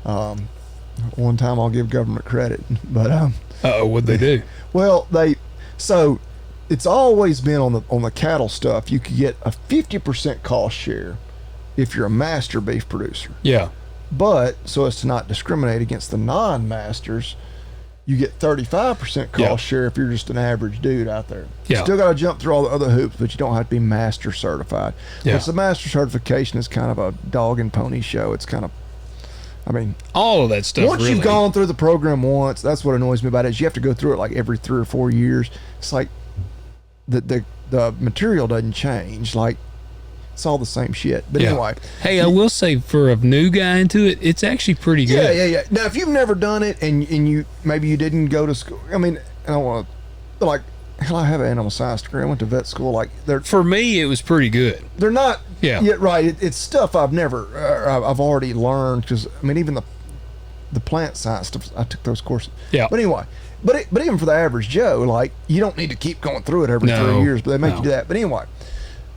One time I'll give government credit, but what'd they do? Well, so it's always been on the cattle stuff. You could get a 50% cost share if you're a master beef producer. Yeah. But so as to not discriminate against the non-masters, you get 35% cost share if you're just an average dude out there. Yeah. You still got to jump through all the other hoops, but you don't have to be master certified. Yeah. Once the master certification is kind of a dog and pony show. It's kind of, I mean, all of that stuff. Once you've gone through the program once, that's what annoys me about it. Is you have to go through it like every 3 or 4 years. It's like the material doesn't change. Like, it's all the same shit. But anyway. Hey, I will say, for a new guy into it, it's actually pretty good. Yeah. Now, if you've never done it and you maybe you didn't go to school, I mean, I don't want to, like, hell, I have an animal science degree. I went to vet school. Like, for me, it was pretty good. They're not. Yeah. Right. It's stuff I've already learned, because I mean, even the plant science stuff, I took those courses. Yeah. But anyway, but even for the average Joe, like, you don't need to keep going through it every 3 years, but they make you do that. But anyway.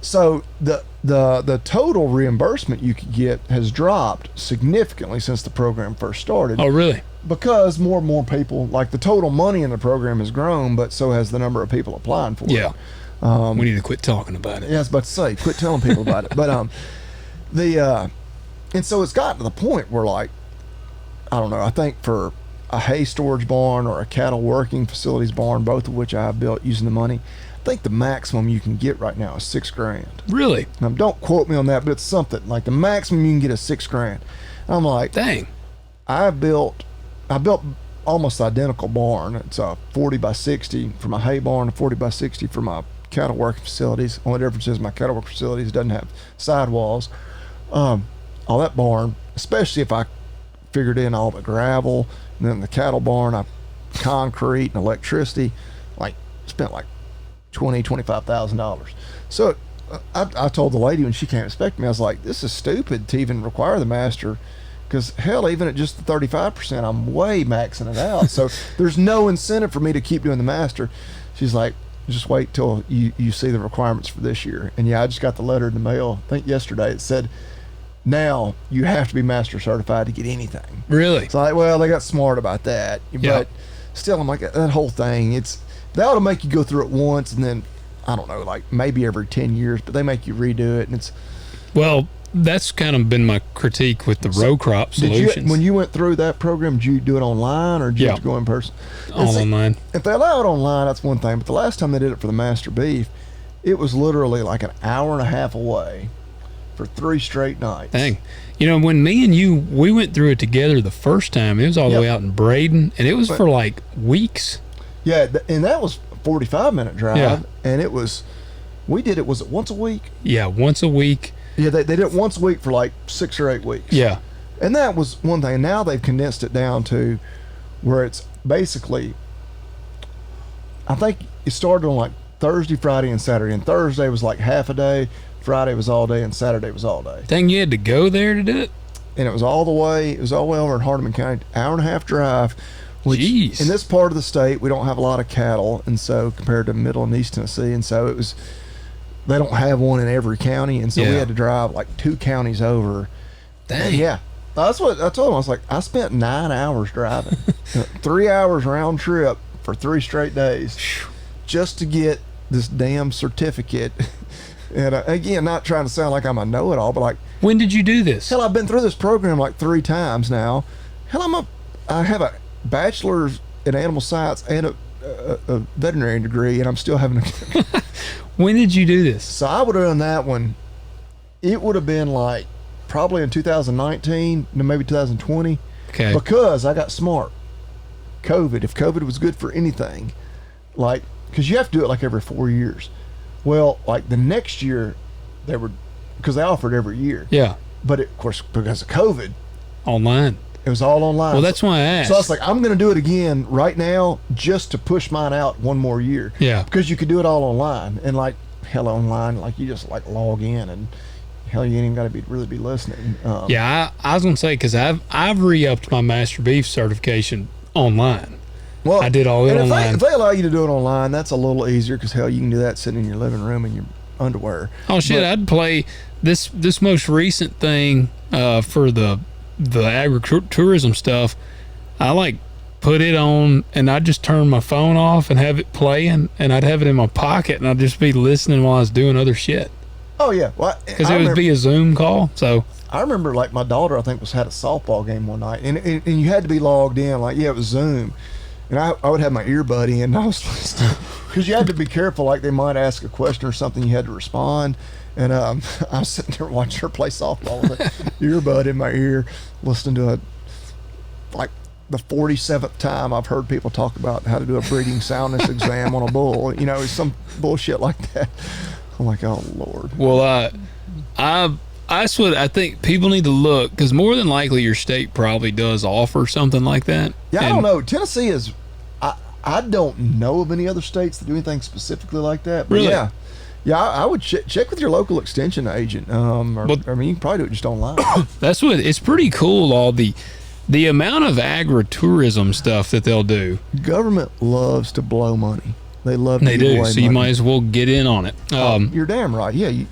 So the total reimbursement you could get has dropped significantly since the program first started. Oh, really? Because more and more people, like, the total money in the program has grown, but so has the number of people applying for it. Yeah. We need to quit talking about it. Yeah, I was about to say, quit telling people about it. But and so it's gotten to the point where, like, I don't know, I think for a hay storage barn or a cattle working facilities barn, both of which I have built using the money, I think the maximum you can get right now is $6,000. Really? Now, don't quote me on that, but it's something like the maximum you can get is $6,000. And I'm like, dang. I built almost identical barn. It's a 40 by 60 for my hay barn, a 40 by 60 for my cattle working facilities. Only difference is my cattle working facilities doesn't have sidewalls. All that barn, especially if I figured in all the gravel, and then the cattle barn, I concrete and electricity, like, spent like $25,000. So I told the lady when she came to inspect me, I was like, this is stupid to even require the master, because hell, even at just the 35%, I'm way maxing it out. So there's no incentive for me to keep doing the master. She's like, just wait till you see the requirements for this year. And yeah, I just got the letter in the mail, I think yesterday. It said, now you have to be master certified to get anything. Really? So like, well, they got smart about that. But still, I'm like, that whole thing, they ought to make you go through it once, and then, I don't know, like maybe every 10 years, but they make you redo it. And it's, well, that's kind of been my critique with the row crop solutions. When you went through that program, did you do it online, or did you have to go in person? All online. If they allow it online, that's one thing. But the last time they did it for the master beef, it was literally like an hour and a half away for 3 straight nights. Dang. You know, when me and you, we went through it together the first time, it was all the way out in Braden, and it was for like weeks. Yeah, and that was a 45-minute drive, and we did it, was it once a week? Yeah, once a week. Yeah, they did it once a week for like 6 or 8 weeks. Yeah. And that was one thing. Now they've condensed it down to where it's basically, I think it started on like Thursday, Friday, and Saturday, and Thursday was like half a day, Friday was all day, and Saturday was all day. Dang, you had to go there to do it? And it was all the way over in Hardeman County, hour and a half drive. Which, jeez. In this part of the state, we don't have a lot of cattle, and so compared to Middle and East Tennessee, and so they don't have one in every county, and so we had to drive like 2 counties over. Dang. Yeah. That's what I told him. I was like, I spent 9 hours driving, 3 hours round trip for 3 straight days just to get this damn certificate. And again, not trying to sound like I'm a know-it-all, but like, when did you do this? Hell, I've been through this program like 3 times now. Hell, I have a bachelor's in animal science and a veterinary degree, and I'm still having a When did you do this? So I would have done that one, it would have been like probably in 2019, maybe 2020. Okay. Because I got smart. If COVID was good for anything, like, because you have to do it like every 4 years. Well, like the next year, because they offered every year. Yeah. But of course, because of COVID, online. It was all online. Well, that's why I asked. So I was like, I'm going to do it again right now just to push mine out one more year. Yeah. Because you could do it all online. And like, hell, online, like you just like log in, and hell, you ain't even got to really be listening. Yeah, I was going to say, because I've re-upped my Master Beef certification online. Well, I did all it online. If they allow you to do it online, that's a little easier, because hell, you can do that sitting in your living room in your underwear. Oh shit! I'd play this most recent thing for the agritourism stuff. I like put it on, and I'd just turn my phone off and have it playing, and I'd have it in my pocket, and I'd just be listening while I was doing other shit. Oh yeah, well, because it would be a Zoom call. So I remember, like, my daughter, I think, had a softball game one night, and you had to be logged in. Like, yeah, it was Zoom. And I would have my earbud in, and I was listening. Because you had to be careful, like they might ask a question or something, you had to respond. And I was sitting there watching her play softball with an earbud in my ear, listening to like the 47th time I've heard people talk about how to do a breeding soundness exam on a bull. You know, it's some bullshit like that. I'm like, oh, Lord. Well, that's what I think people need to look, because more than likely your state probably does offer something like that. Yeah, I don't know. Tennessee is, I don't know of any other states that do anything specifically like that. But really? Yeah, I would check with your local extension agent. I mean, you can probably do it just online. That's what, it's pretty cool, all the amount of agritourism stuff that they'll do. Government loves to blow money. They love to They give do, away so money. you might as well get in on it. You're damn right. Yeah,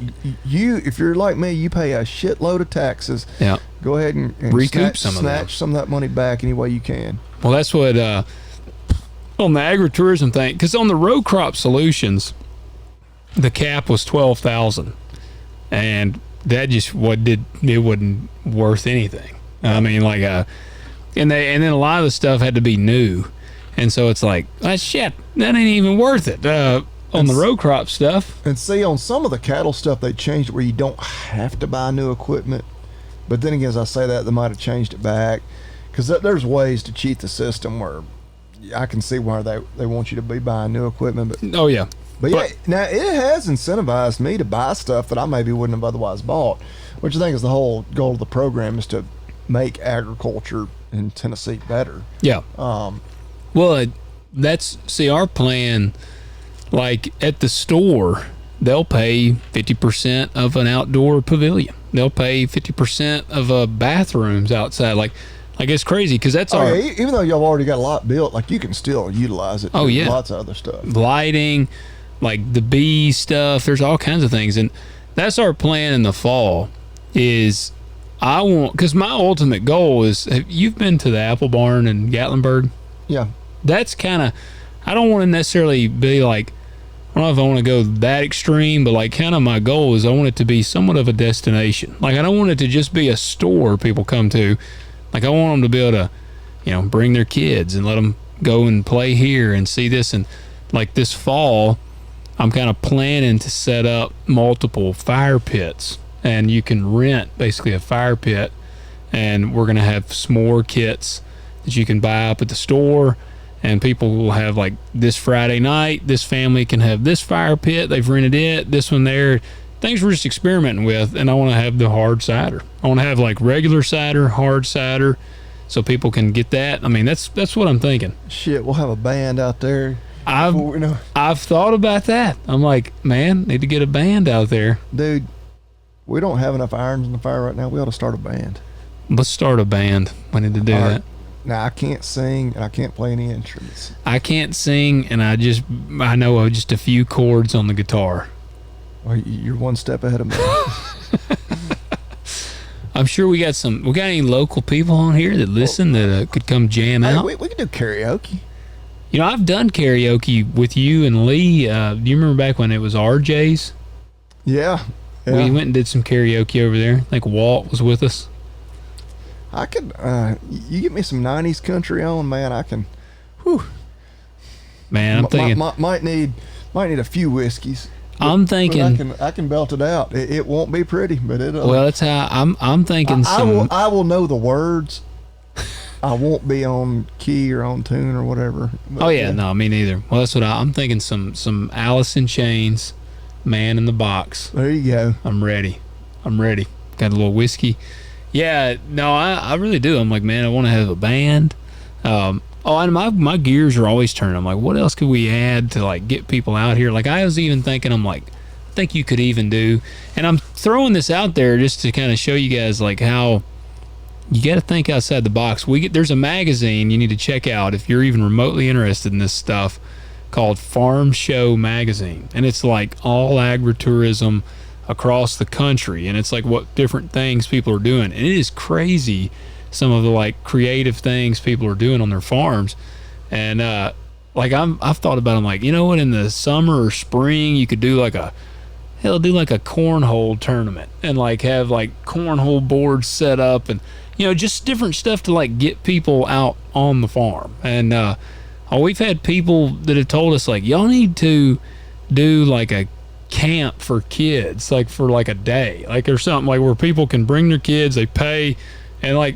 you if you're like me, you pay a shitload of taxes. Yeah. Go ahead and recoup snatch some of that money back any way you can. Well, that's what on the agritourism thing, because on the row crop solutions, the cap was 12,000, and that just it wasn't worth anything. I mean, like and then a lot of the stuff had to be new, and so it's like, shit, that ain't even worth it on the row crop stuff. And see, on some of the cattle stuff, they changed it where you don't have to buy new equipment. But then again, as I say that, they might have changed it back, because there's ways to cheat the system where I can see why they want you to be buying new equipment. But oh yeah. But yeah, now it has incentivized me to buy stuff that I maybe wouldn't have otherwise bought, which I think is the whole goal of the program, is to make agriculture in Tennessee better. Yeah. Well, see, our plan, like at the store, they'll pay 50% of an outdoor pavilion. They'll pay 50% of bathrooms outside. Like it's crazy, because that's our... Yeah, even though y'all already got a lot built, like you can still utilize it. Oh, yeah. Lots of other stuff. Lighting, like the bee stuff, there's all kinds of things. And that's our plan in the fall, is because my ultimate goal is, you've been to the Apple Barn in Gatlinburg? Yeah. That's kind of, I don't want to necessarily be like, I don't know if I want to go that extreme, but like kind of my goal is I want it to be somewhat of a destination. Like I don't want it to just be a store people come to. Like I want them to be able to, bring their kids and let them go and play here and see this. And like this fall, I'm kind of planning to set up multiple fire pits, and you can rent basically a fire pit, and we're going to have s'more kits that you can buy up at the store, and people will have like this Friday night, this family can have this fire pit, they've rented it, this one there, things we're just experimenting with. And I want to have the hard cider. I want to have like regular cider, hard cider, so people can get that. I mean, that's what I'm thinking. Shit, we'll have a band out there. I've thought about that. I'm like, man, need to get a band out there. Dude, we don't have enough irons in the fire right now. We ought to start a band. Let's start a band. We need to do that. Now, I can't sing and I can't play any instruments. I can't sing, and I know just a few chords on the guitar. Well, you're one step ahead of me. I'm sure we got any local people on here that listen that could come jam out. We could do karaoke. I've done karaoke with you and Lee. Do you remember back when it was RJ's? Yeah. We went and did some karaoke over there. I think Walt was with us. I could, you get me some 90s country on, man, I can, whew. Man, I'm thinking. Might need a few whiskeys. I'm thinking. But I can belt it out. It won't be pretty, but it'll. Well, that's how I'm thinking. I will know the words. I won't be on key or on tune or whatever. But, oh yeah, no, me neither. Well, that's what I'm thinking. Some Alice in Chains, Man in the Box. There you go. I'm ready. Got a little whiskey. Yeah, no, I really do. I'm like, man, I want to have a band. And my gears are always turning. I'm like, what else could we add to like get people out here? Like I was even thinking, I'm like, I think you could even do, and I'm throwing this out there just to kind of show you guys like how you got to think outside the box. There's a magazine you need to check out if you're even remotely interested in this stuff, called Farm Show Magazine, and it's like all agritourism across the country, and it's like what different things people are doing, and it is crazy some of the like creative things people are doing on their farms. And like I've thought about them, like, you know what, in the summer or spring you could do like a cornhole tournament, and like have like cornhole boards set up, and just different stuff to like get people out on the farm. And Oh, we've had people that have told us, like, y'all need to do like a camp for kids, like for like a day, like or something, like where people can bring their kids, they pay, and like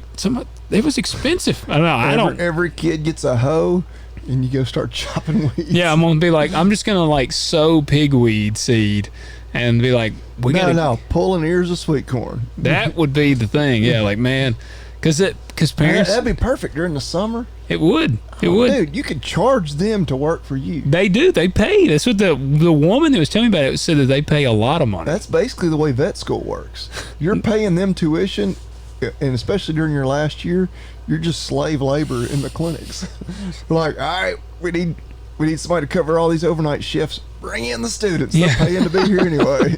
it was expensive. I don't know. Every kid gets a hoe, and you go start chopping weeds. Yeah, I'm gonna be like, I'm just gonna like sow pigweed seed, and be like, pulling ears of sweet corn. That would be the thing. Yeah, like man, because parents, that'd be perfect during the summer. It would. Dude, you could charge them to work for you. They do. They pay. That's what the woman that was telling me about it said, that they pay a lot of money. That's basically the way vet school works. You're paying them tuition, and especially during your last year, you're just slave labor in the clinics. Like, all right, we need somebody to cover all these overnight shifts. Bring in the students. They're paying to be here anyway.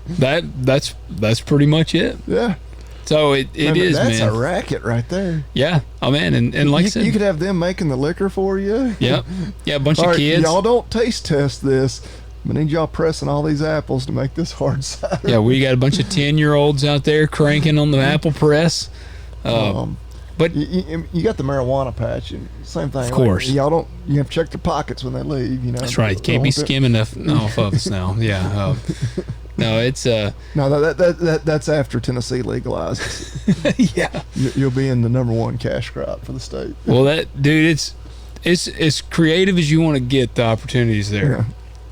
That's pretty much it. Yeah. So it is, that's man. a racket right there. Yeah. Oh man, and like I said, you could have them making the liquor for you. Yep. Yeah, a bunch of right, kids. Y'all don't taste test this. I need y'all pressing all these apples to make this hard cider. Yeah, we got a bunch of 10-year-olds out there cranking on the apple press. But you got the marijuana patch, and same thing. Of course, like, you have to check their pockets when they leave. You know, that's right. Can't be skimming off of us now. Yeah. No, it's no, that's after Tennessee legalizes. Yeah, you'll be in the #1 cash crop for the state. Well, it's as creative as you want to get. The opportunities there, yeah.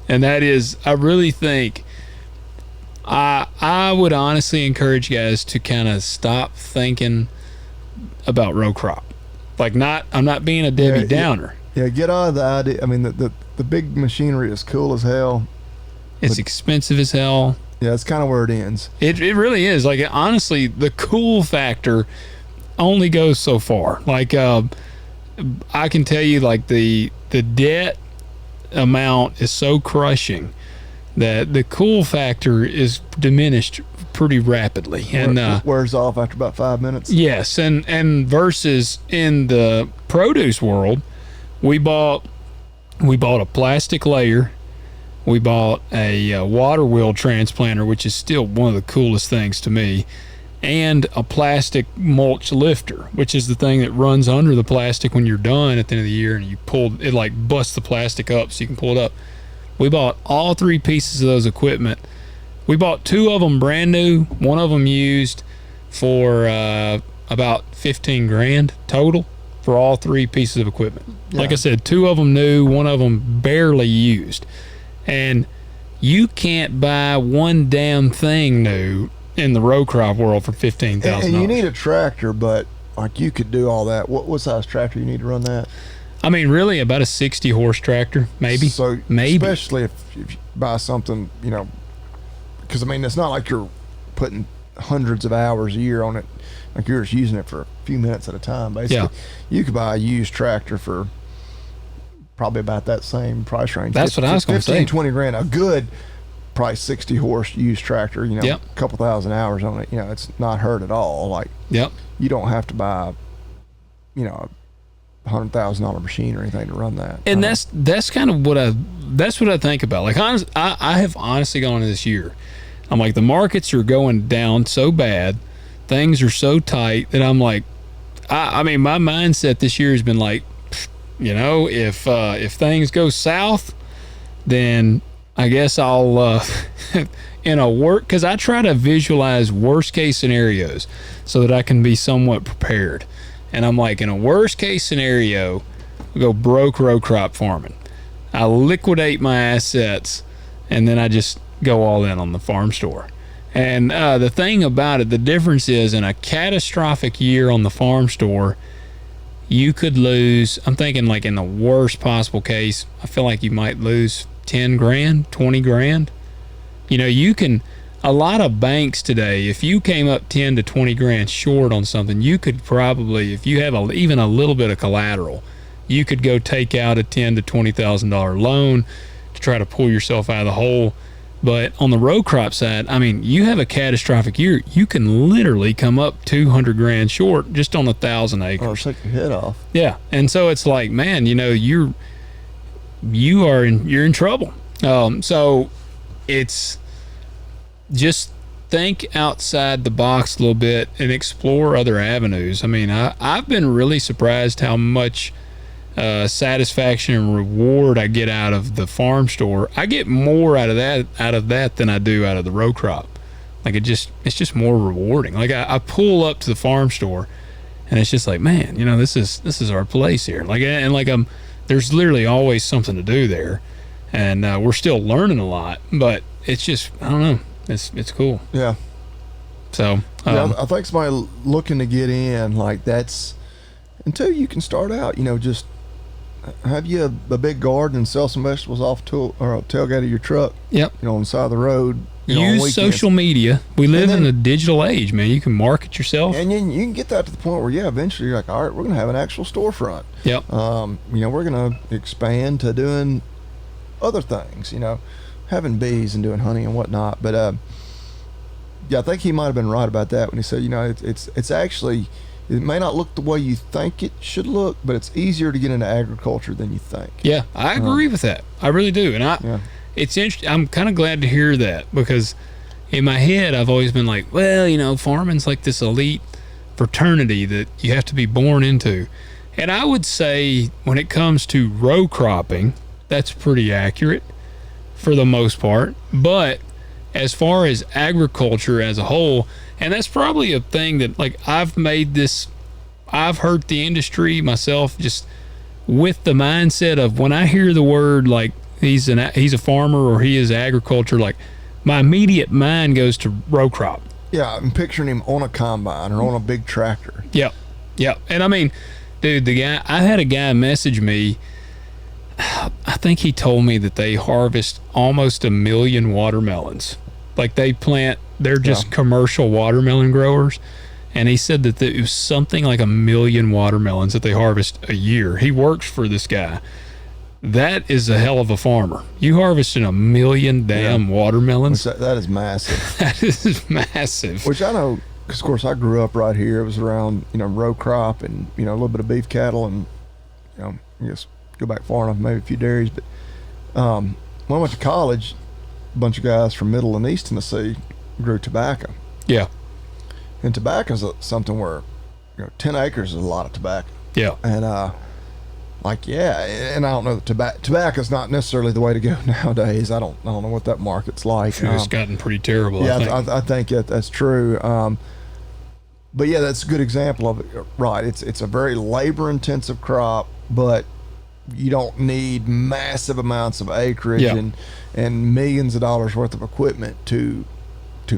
And that is, I really think, I would honestly encourage guys to kind of stop thinking about row crop. Like, I'm not being a Debbie Downer. Yeah, get out of the idea. I mean, the big machinery is cool as hell. It's expensive as hell. Yeah, it's kind of where it ends. It really is. Like, honestly, the cool factor only goes so far. Like, I can tell you, like, the debt amount is so crushing that the cool factor is diminished pretty rapidly, and wears off after about 5 minutes. Yes, and versus in the produce world, we bought a plastic layer. We bought a water wheel transplanter, which is still one of the coolest things to me, and a plastic mulch lifter, which is the thing that runs under the plastic when you're done at the end of the year, and you pull it, like busts the plastic up so you can pull it up. We bought all 3 pieces of those equipment. We bought 2 of them brand new, 1 of them used, for about $15,000 total for all 3 pieces of equipment. Yeah. Like I said, 2 of them new, 1 of them barely used. And you can't buy one damn thing new in the row crop world for $15,000. And you need a tractor, but like you could do all that. What size tractor you need to run that? I mean, really, about a 60-horse tractor, maybe. So maybe, especially if you buy something, you know, because I mean, it's not like you're putting hundreds of hours a year on it. Like, you're just using it for a few minutes at a time, basically. Yeah. You could buy a used tractor for probably about that same price range. That's what I was going to say. $15,000-$20,000. A good price 60-horse used tractor, you know, yep. a couple thousand hours on it. You know, it's not hurt at all. Like, yep. You don't have to buy, you know, $100,000 machine or anything to run that. And that's kind of what I think about. Like, I have honestly gone into this year, I'm like, the markets are going down so bad, things are so tight that I'm like, I mean, my mindset this year has been like, you know, if things go south, then I guess I'll because I try to visualize worst case scenarios so that I can be somewhat prepared. And I'm like, in a worst case scenario, I go broke row crop farming. I liquidate my assets, and then I just go all in on the farm store. And the thing about it, the difference is, in a catastrophic year on the farm store, you could lose, I'm thinking like in the worst possible case, I feel like you might lose $10,000, $20,000. You know, a lot of banks today, if you came up $10,000 to $20,000 short on something, you could probably, if you have even a little bit of collateral, you could go take out a $10,000 to $20,000 loan to try to pull yourself out of the hole. But on the row crop side, I mean, you have a catastrophic year, you can literally come up $200,000 short just on 1,000 acres. Oh, take your head off. Yeah, and so it's like, man, you know, you're in trouble. So it's just think outside the box a little bit and explore other avenues. I mean, I've been really surprised how much satisfaction and reward I get out of the farm store, I get more out of that than I do out of the row crop. Like it's just more rewarding. Like I pull up to the farm store, and it's just like, man, this is our place here. Like there's literally always something to do there, and we're still learning a lot. But it's just, I don't know, it's cool. Yeah. So I think somebody looking to get in, like, that's until you can start out. Just have you a big garden and sell some vegetables off or a tailgate of your truck. Yep. On the side of the road. Use social media. We live in a digital age, man. You can market yourself, and then you can get that to the point where eventually you're like, all right, we're gonna have an actual storefront. Yep. We're gonna expand to doing other things. Having bees and doing honey and whatnot. But I think he might have been right about that when he said, it's actually, it may not look the way you think it should look, but it's easier to get into agriculture than you think. Yeah, I agree with that. I really do. And it's interesting. I'm kind of glad to hear that, because in my head, I've always been like, well, farming's like this elite fraternity that you have to be born into. And I would say when it comes to row cropping, that's pretty accurate for the most part. But as far as agriculture as a whole, and that's probably a thing that, like, I've hurt the industry myself just with the mindset of when I hear the word, like, he's a farmer or he is agriculture, like, my immediate mind goes to row crop. Yeah, I'm picturing him on a combine or on a big tractor. Yep. And I mean, dude, I had a guy message me. I think he told me that they harvest almost 1 million watermelons. Like, they're just commercial watermelon growers. And he said that it was something like 1 million watermelons that they harvest a year. He works for this guy. That is a hell of a farmer. You harvesting 1 million damn watermelons. That is massive. That is massive. Which I know, because of course I grew up right here. It was around, row crop and, a little bit of beef cattle and, I guess go back far enough, maybe a few dairies. But when I went to college, a bunch of guys from Middle and East Tennessee grew tobacco. Yeah. And tobacco is something where, 10 acres is a lot of tobacco. Yeah. And, and I don't know, tobacco is not necessarily the way to go nowadays. I don't know what that market's like. It's gotten pretty terrible. Yeah, I think that's true. But yeah, that's a good example of it. Right. It's a very labor intensive crop, but you don't need massive amounts of acreage and millions of dollars worth of equipment to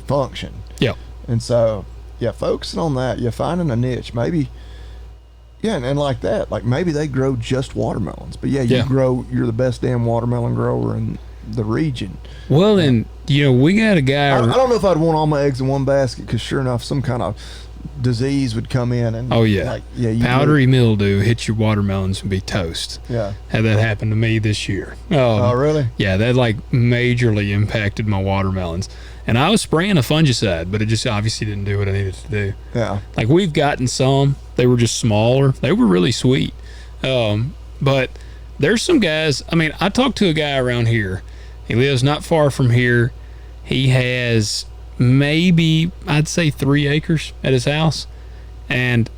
function. Yeah. And so, focusing on that, finding a niche, maybe. Yeah, and like that, like maybe they grow just watermelons, but you're the best damn watermelon grower in the region. Well, and we got a guy. I don't know if I'd want all my eggs in one basket, because sure enough, some kind of disease would come in and powdery mildew hit your watermelons and be toast. Yeah, had that happen to me this year. Oh, really? Yeah, that like majorly impacted my watermelons. And I was spraying a fungicide, but it just obviously didn't do what I needed to do. Yeah. Like, we've gotten some. They were just smaller. They were really sweet. But there's some guys. I mean, I talked to a guy around here. He lives not far from here. He has maybe, I'd say, 3 acres at his house. And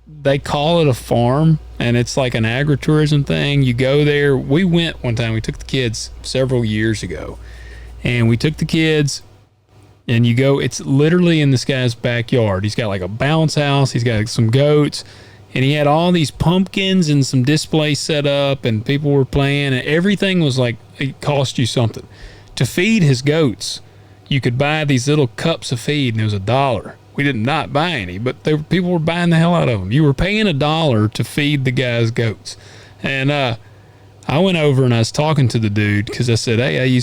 they call it a farm, and it's like an agritourism thing. You go there. We went one time. We took the kids several years ago. And we took the kids. And you go, it's literally in this guy's backyard. He's got like a bounce house. He's got some goats. And he had all these pumpkins and some displays set up. And people were playing. And everything was like, it cost you something. To feed his goats, you could buy these little cups of feed. And it was $1. We did not buy any. But people were buying the hell out of them. You were paying $1 to feed the guy's goats. And I went over and I was talking to the dude. Because I said, hey,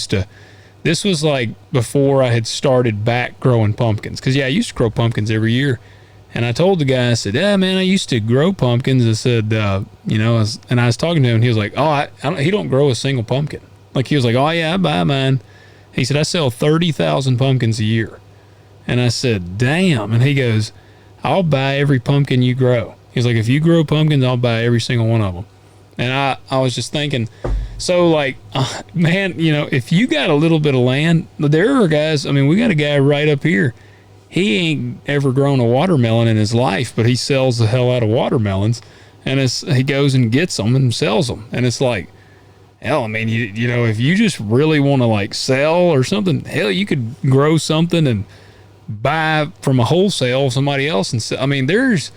this was like before I had started back growing pumpkins. Because, I used to grow pumpkins every year. And I told the guy, I said, yeah, man, I used to grow pumpkins. I said, and I was talking to him, and he was like, he don't grow a single pumpkin. Like, he was like, oh, yeah, I buy mine. He said, I sell 30,000 pumpkins a year. And I said, damn. And he goes, I'll buy every pumpkin you grow. He's like, if you grow pumpkins, I'll buy every single one of them. And I was just thinking, so, like, man, if you got a little bit of land, there are guys, I mean, we got a guy right up here. He ain't ever grown a watermelon in his life, but he sells the hell out of watermelons. and he goes and gets them and sells them, and it's like, hell, I mean, you know, if you just really want to like sell or something, hell, you could grow something and buy from a wholesale somebody else and sell. I mean, there is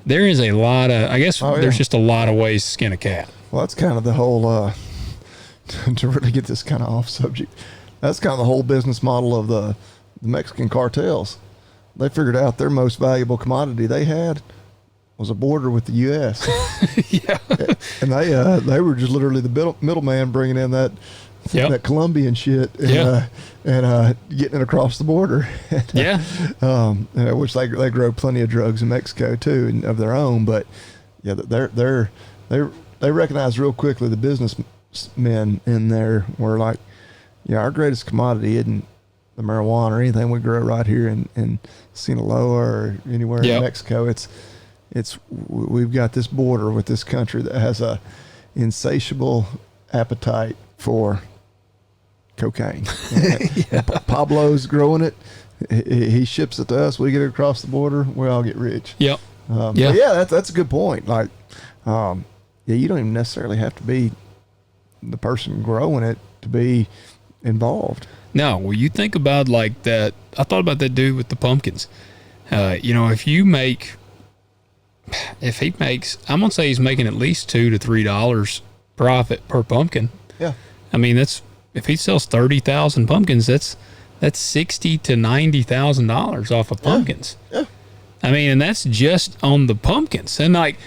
a lot of, I guess there's just a lot of ways to skin a cat. Well, that's kind of the whole to really get this kind of off subject, that's kind of the whole business model of the Mexican cartels. They figured out their most valuable commodity they had was a border with the U.S. Yeah. And they were just literally the middleman bringing in that Colombian shit and getting it across the border. And, which they grow plenty of drugs in Mexico too, and of their own. But yeah, they recognize real quickly, the businessmen in there were like, yeah, our greatest commodity isn't the marijuana or anything we grow right here in Sinaloa or anywhere in Mexico. We've got this border with this country that has a insatiable appetite for cocaine. Pablo's growing it. He ships it to us. We get it across the border. We all get rich. Yep. Yeah, that's a good point. Like, you don't even necessarily have to be the person growing it to be involved. No, well, you think about like that. I thought about that dude with the pumpkins. You know, if he makes, I'm gonna say he's making at least $2 to $3 profit per pumpkin. Yeah. I mean, if he sells 30,000 pumpkins, that's $60,000 to $90,000 off of pumpkins. Yeah. I mean, and that's just on the pumpkins. And like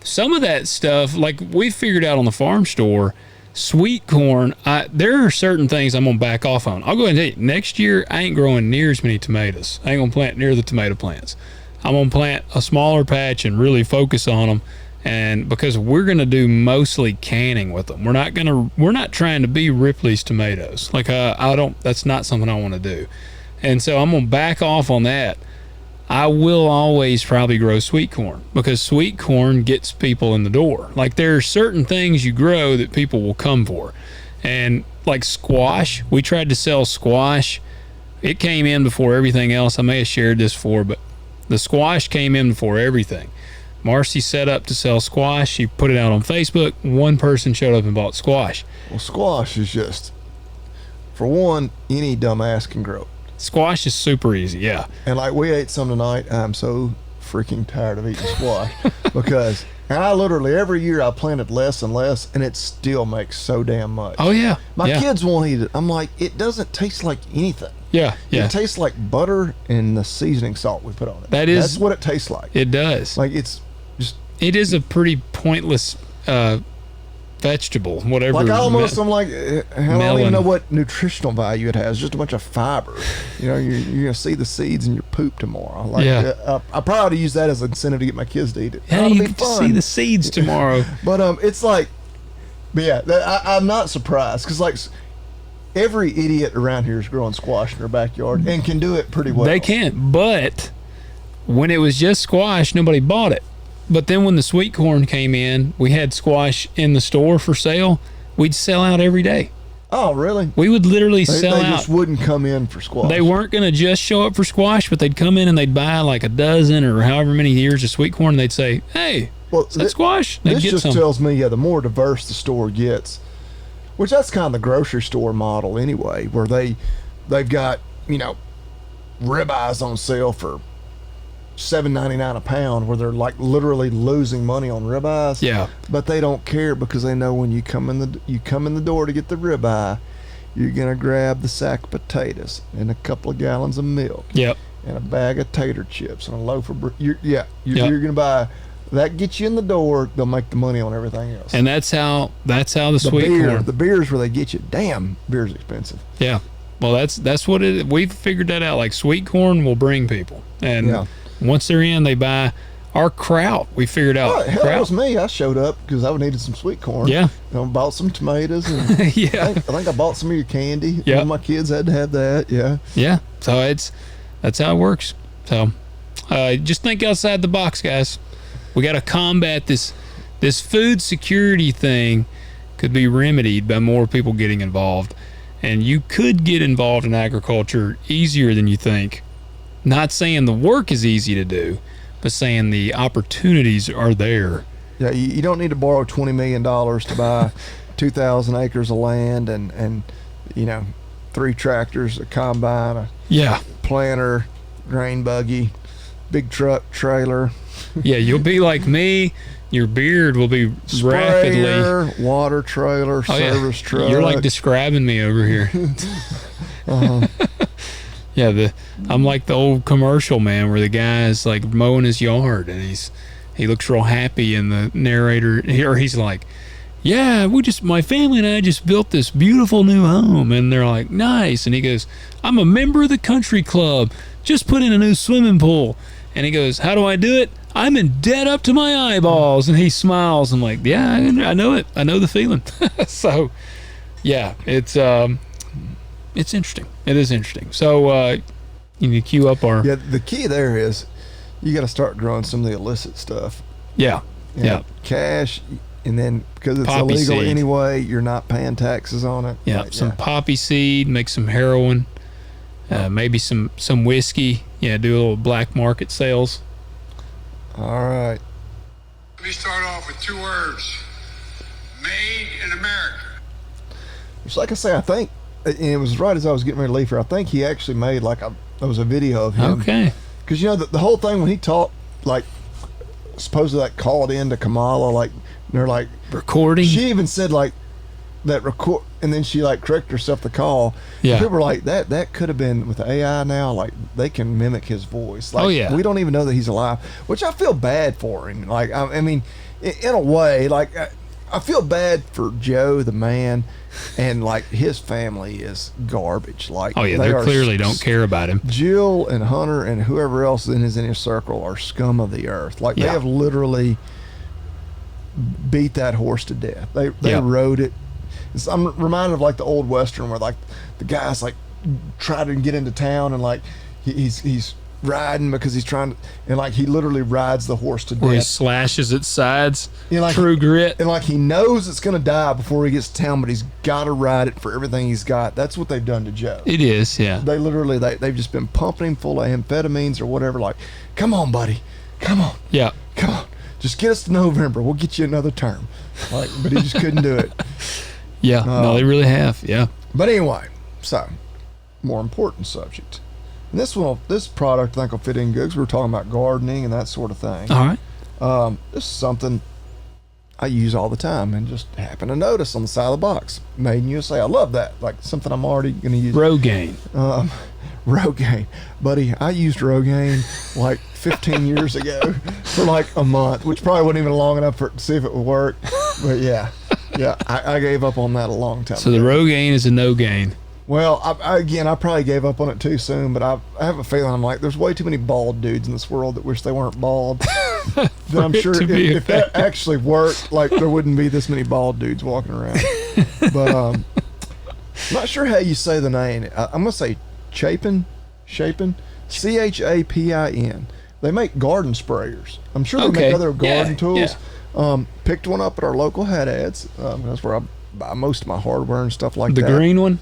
some of that stuff, like we figured out on the farm store, sweet corn, there are certain things I'm going to back off on. I'll go ahead and tell you, next year I ain't growing near as many tomatoes. I ain't going to plant near the tomato plants. I'm going to plant a smaller patch and really focus on them. And because we're going to do mostly canning with them. We're not trying to be Ripley's tomatoes. Like that's not something I want to do. And so I'm going to back off on that. I will always probably grow sweet corn because sweet corn gets people in the door. Like there are certain things you grow that people will come for. And like squash, we tried to sell squash. It came in before everything else. I may have shared this before, but the squash came in before everything. Marcy set up to sell squash. She put it out on Facebook. One person showed up and bought squash. Well, squash is just, for one, any dumbass can grow it. Squash is super easy, yeah. And like we ate some tonight. I'm so freaking tired of eating squash because I literally every year I planted less and less, and it still makes so damn much. Oh yeah, my kids won't eat it. I'm like, it doesn't taste like anything. Yeah. It tastes like butter and the seasoning salt we put on it. That's what it tastes like. It does. Like it's just. It is a pretty pointless vegetable, whatever. Like I'm like, I don't even know what nutritional value it has. Just a bunch of fiber. You know, you're gonna see the seeds in your poop tomorrow. Like, I probably use that as an incentive to get my kids to eat it. Yeah, you get to see the seeds tomorrow. But it's like, but yeah, I'm not surprised because like every idiot around here is growing squash in their backyard and can do it pretty well. They can, but when it was just squash, nobody bought it. But then when the sweet corn came in, we had squash in the store for sale. We'd sell out every day. Oh, really? We would literally sell out. They just wouldn't come in for squash. They weren't going to just show up for squash, but they'd come in and they'd buy like a dozen or however many ears of sweet corn. And they'd say, hey, is that squash? They'd this get just some. Tells me, the more diverse the store gets, which that's kind of the grocery store model anyway, where they've got, ribeyes on sale for $7.99 a pound, where they're like literally losing money on ribeyes. Yeah. But they don't care because they know when you come in the door to get the ribeye, you're gonna grab the sack of potatoes and a couple of gallons of milk. Yep. And a bag of tater chips and a loaf of you're gonna buy. That gets you in the door. They'll make the money on everything else. And that's how the sweet corn. The beer's where they get you. Damn, beer's expensive. Yeah. Well, that's what it. We've figured that out. Like sweet corn will bring people, and once they're in, they buy our kraut. We figured out. Oh, hell, it was me. I showed up because I needed some sweet corn. Yeah. Bought some tomatoes. And I think I bought some of your candy. Yeah. One of my kids had to have that. Yeah. Yeah. So that's how it works. So just think outside the box, guys. We got to combat this food security thing. Could be remedied by more people getting involved, and you could get involved in agriculture easier than you think. Not saying the work is easy to do, but saying the opportunities are there Yeah, you don't need to borrow $20 million to buy 2,000 acres of land and 3 tractors, a combine, a planter, grain buggy, big truck, trailer. Yeah, you'll be like me. Your beard will be Sprayer, rapidly. water trailer, service truck. You're like describing me over here. Yeah, I'm like the old commercial, man, where the guy's like mowing his yard and he looks real happy, and the narrator he's like, yeah, my family and I just built this beautiful new home, and they're like, nice, and he goes, I'm a member of the country club, just put in a new swimming pool, and he goes, how do I do it? I'm in debt up to my eyeballs, and he smiles. I'm like, yeah, I know it. I know the feeling. So, yeah, it's interesting. It is interesting. So, you need to queue up our... Yeah, the key there is you got to start growing some of the illicit stuff. Yeah, yeah. Cash, and then because it's Poppy illegal seed. anyway, you're not paying taxes on it. Yeah, some poppy seed, make some heroin, maybe some whiskey. Yeah, do a little black market sales. All right. Let me start off with 2 words. Made in America. It's like I say, I think, and it was right as I was getting ready to leave here, I think he actually made there was a video of him. Okay. Because, the whole thing when he talked, supposedly called in to Kamala, they're like... Recording? She even said, that record, and then she corrected herself to call. Yeah. People were like, that could have been with the AI now, they can mimic his voice. Oh, yeah. We don't even know that he's alive, which I feel bad for him. I mean, in a way, I feel bad for Joe the man, and his family is garbage. Oh yeah, they clearly don't care about him. Jill and Hunter and whoever else is in his circle are scum of the earth. They have literally beat that horse to death. They rode it. I'm reminded of the old Western where the guys try to get into town and he's riding because he's trying to, and he literally rides the horse to death. Where he slashes its sides. True True grit. And he knows it's gonna die before he gets to town, but he's got to ride it for everything he's got. That's what they've done to Joe. It is, yeah. They literally they've just been pumping him full of amphetamines or whatever. Come on, buddy, come on, Yeah. come on, just get us to November. We'll get you another term. But he just couldn't do it. Yeah. No, they really have. Yeah. But anyway, so more important subject. And this product I think will fit in good because we were talking about gardening and that sort of thing. All right. This is something I use all the time and just happen to notice on the side of the box. Made in USA. I love that. Something I'm already going to use. Rogaine. Rogaine. Buddy, I used Rogaine 15 years ago for a month, which probably wasn't even long enough to see if it would work. But yeah, I gave up on that a long time So ago. the Rogaine is a no gain. Well, I probably gave up on it too soon, but I have a feeling I'm there's way too many bald dudes in this world that wish they weren't bald. That I'm sure if that actually worked, there wouldn't be this many bald dudes walking around. But I'm not sure how you say the name. I'm gonna say Chapin, Chapin, Chapin. They make garden sprayers. I'm sure they make other garden tools. Yeah. Picked one up at our local Hat Ads. That's where I buy most of my hardware and stuff like that. The green one?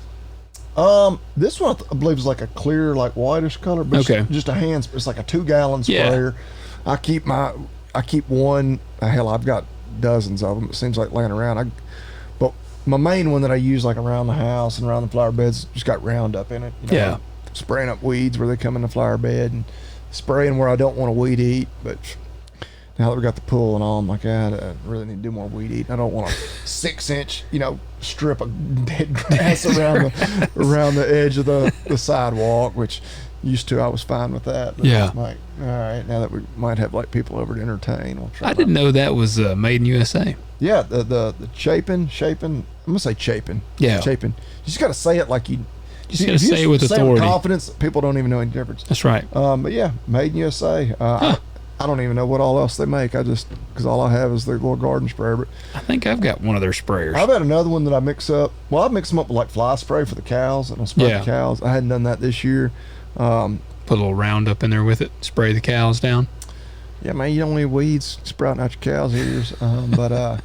This one I believe is a clear, whitish color, but just a hand. It's a 2-gallon sprayer. I keep one. Hell, I've got dozens of them. It seems like laying around. But my main one that I use around the house and around the flower beds just got Roundup in it. Spraying up weeds where they come in the flower bed and spraying where I don't want to weed eat. But now that we got the pool and all, I'm I really need to do more weed eating. I don't want a 6-inch, strip of dead grass around the edge of the sidewalk, which used to I was fine with that. But Yeah. all right, now that we might have people over to entertain, we'll try. I didn't know that was made in USA. Yeah, the Chapin. I'm gonna say Chapin. Yeah. Chapin. You just gotta say it like you. You just gotta say it with authority. With confidence, people don't even know any difference. That's right. But yeah, made in USA. I don't even know what all else they make. Because all I have is their little garden sprayer. But I think I've got one of their sprayers. I've had another one that I mix up. Well, I mix them up with fly spray for the cows, and I spray the cows. I hadn't done that this year. Put a little Roundup in there with it. Spray the cows down. Yeah, man, you don't need weeds sprouting out your cows' ears. But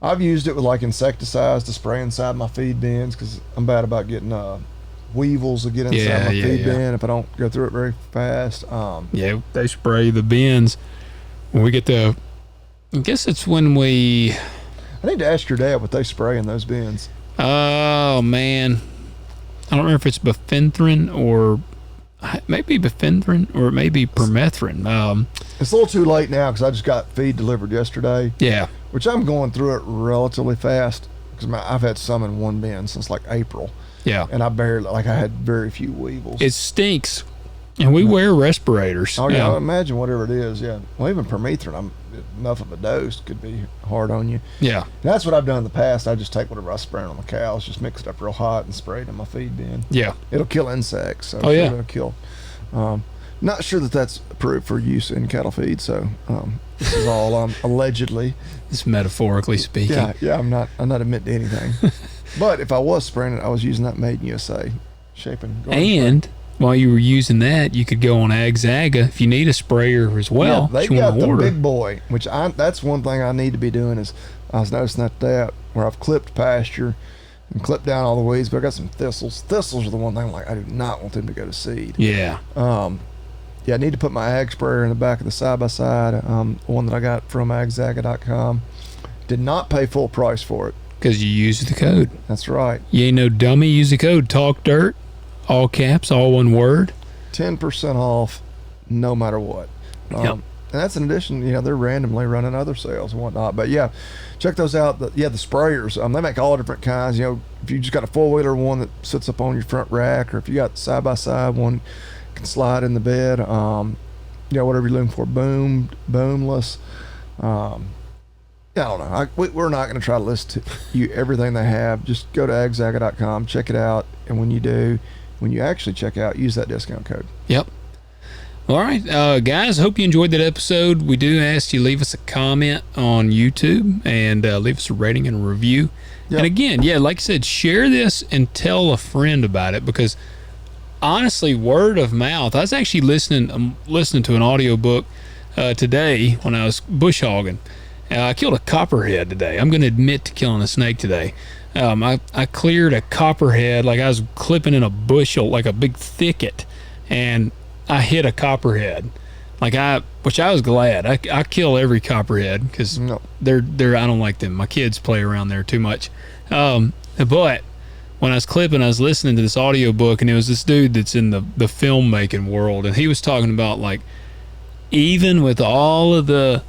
I've used it with insecticides to spray inside my feed bins because I'm bad about getting weevils that get inside my feed bin if I don't go through it very fast. They spray the bins when we get the I guess it's when we. I need to ask your dad what they spray in those bins. Oh man, I don't remember if it's bifenthrin or maybe bifenthrin or maybe permethrin. It's a little too late now because I just got feed delivered yesterday. Yeah, which I'm going through it relatively fast because I've had some in one bin since like April. Yeah, and I had very few weevils. It stinks, and we wear respirators. Oh yeah, I imagine whatever it is. Yeah, well, even permethrin, enough of a dose could be hard on you. Yeah, and that's what I've done in the past. I just take whatever I spray on the cows, just mix it up real hot and spray it in my feed bin. Yeah, it'll kill insects. So it'll kill. Not sure that that's approved for use in cattle feed. So this is all allegedly. It's metaphorically speaking. Yeah. I'm not admitting to anything. But if I was spraying it, I was using that Made in USA shaping. And while you were using that, you could go on AgZaga if you need a sprayer as well. Yeah, they got the big boy, which that's one thing I need to be doing is I was noticing that where I've clipped pasture and clipped down all the weeds, but I got some thistles. Thistles are the one thing I do not want them to go to seed. Yeah. Yeah, I need to put my ag sprayer in the back of the side-by-side, one that I got from agzaga.com. Did not pay full price for it. Because you used the code. That's right. You ain't no dummy. Use the code TALKDIRT, all caps, all one word. 10% off, no matter what. Yep. And that's in addition, they're randomly running other sales and whatnot. But yeah, check those out. The sprayers, they make all different kinds. If you just got a four-wheeler one that sits up on your front rack, or if you got side-by-side one, can slide in the bed. Whatever you're looking for, boomless. I don't know. We're not going to try to list to you everything they have. Just go to agzaga.com, check it out, and when you actually check out, use that discount code. Yep. All right, guys, hope you enjoyed that episode. We do ask you leave us a comment on YouTube and leave us a rating and a review. Yep. And again, like I said, share this and tell a friend about it, because honestly, word of mouth. I was actually listening to an audiobook today when I was bush hogging. I killed a copperhead today. I'm going to admit to killing a snake today. I cleared a copperhead, like I was clipping in a bushel, like a big thicket, and I hit a copperhead. Which I was glad. I kill every copperhead because they're I don't like them. My kids play around there too much. But when I was clipping, I was listening to this audiobook, and it was this dude that's in the filmmaking world, and he was talking about, like, even with all of the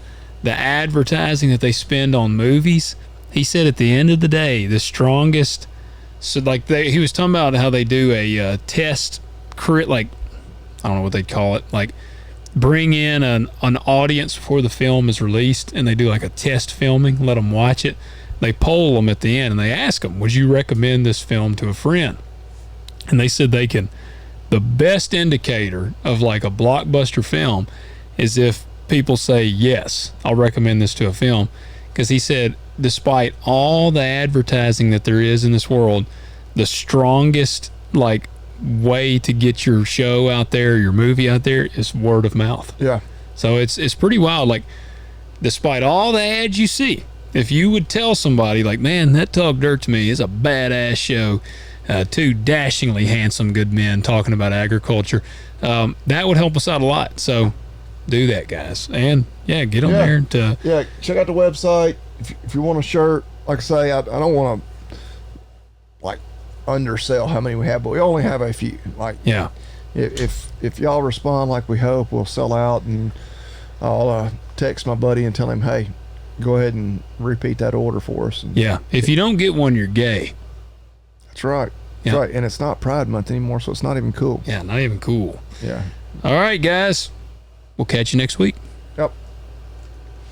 advertising that they spend on movies, he said at the end of the day, the strongest, he was talking about how they do a test, like, I don't know what they'd call it, like bring in an audience before the film is released, and they do like a test filming, let them watch it. They poll them at the end, and they ask them, would you recommend this film to a friend? And they said the best indicator of like a blockbuster film is if people say, yes, I'll recommend this to a film. Because he said, despite all the advertising that there is in this world, the strongest like way to get your show out there, your movie out there, is word of mouth. Yeah. So it's pretty wild. Like, despite all the ads you see, if you would tell somebody, like, man, that Talk Dirt to me is a badass show, two dashingly handsome good men talking about agriculture, that would help us out a lot. So do that, guys. And get on there to check out the website. If you want a shirt, like I say, I don't want to like undersell how many we have, but we only have a few. Like, if y'all respond like we hope, we'll sell out, and I'll text my buddy and tell him, hey, go ahead and repeat that order for us. And if you don't get one, you're gay. That's right. That's right. And it's not Pride Month anymore, so it's not even cool. Yeah, not even cool. Yeah. All right, guys. We'll catch you next week.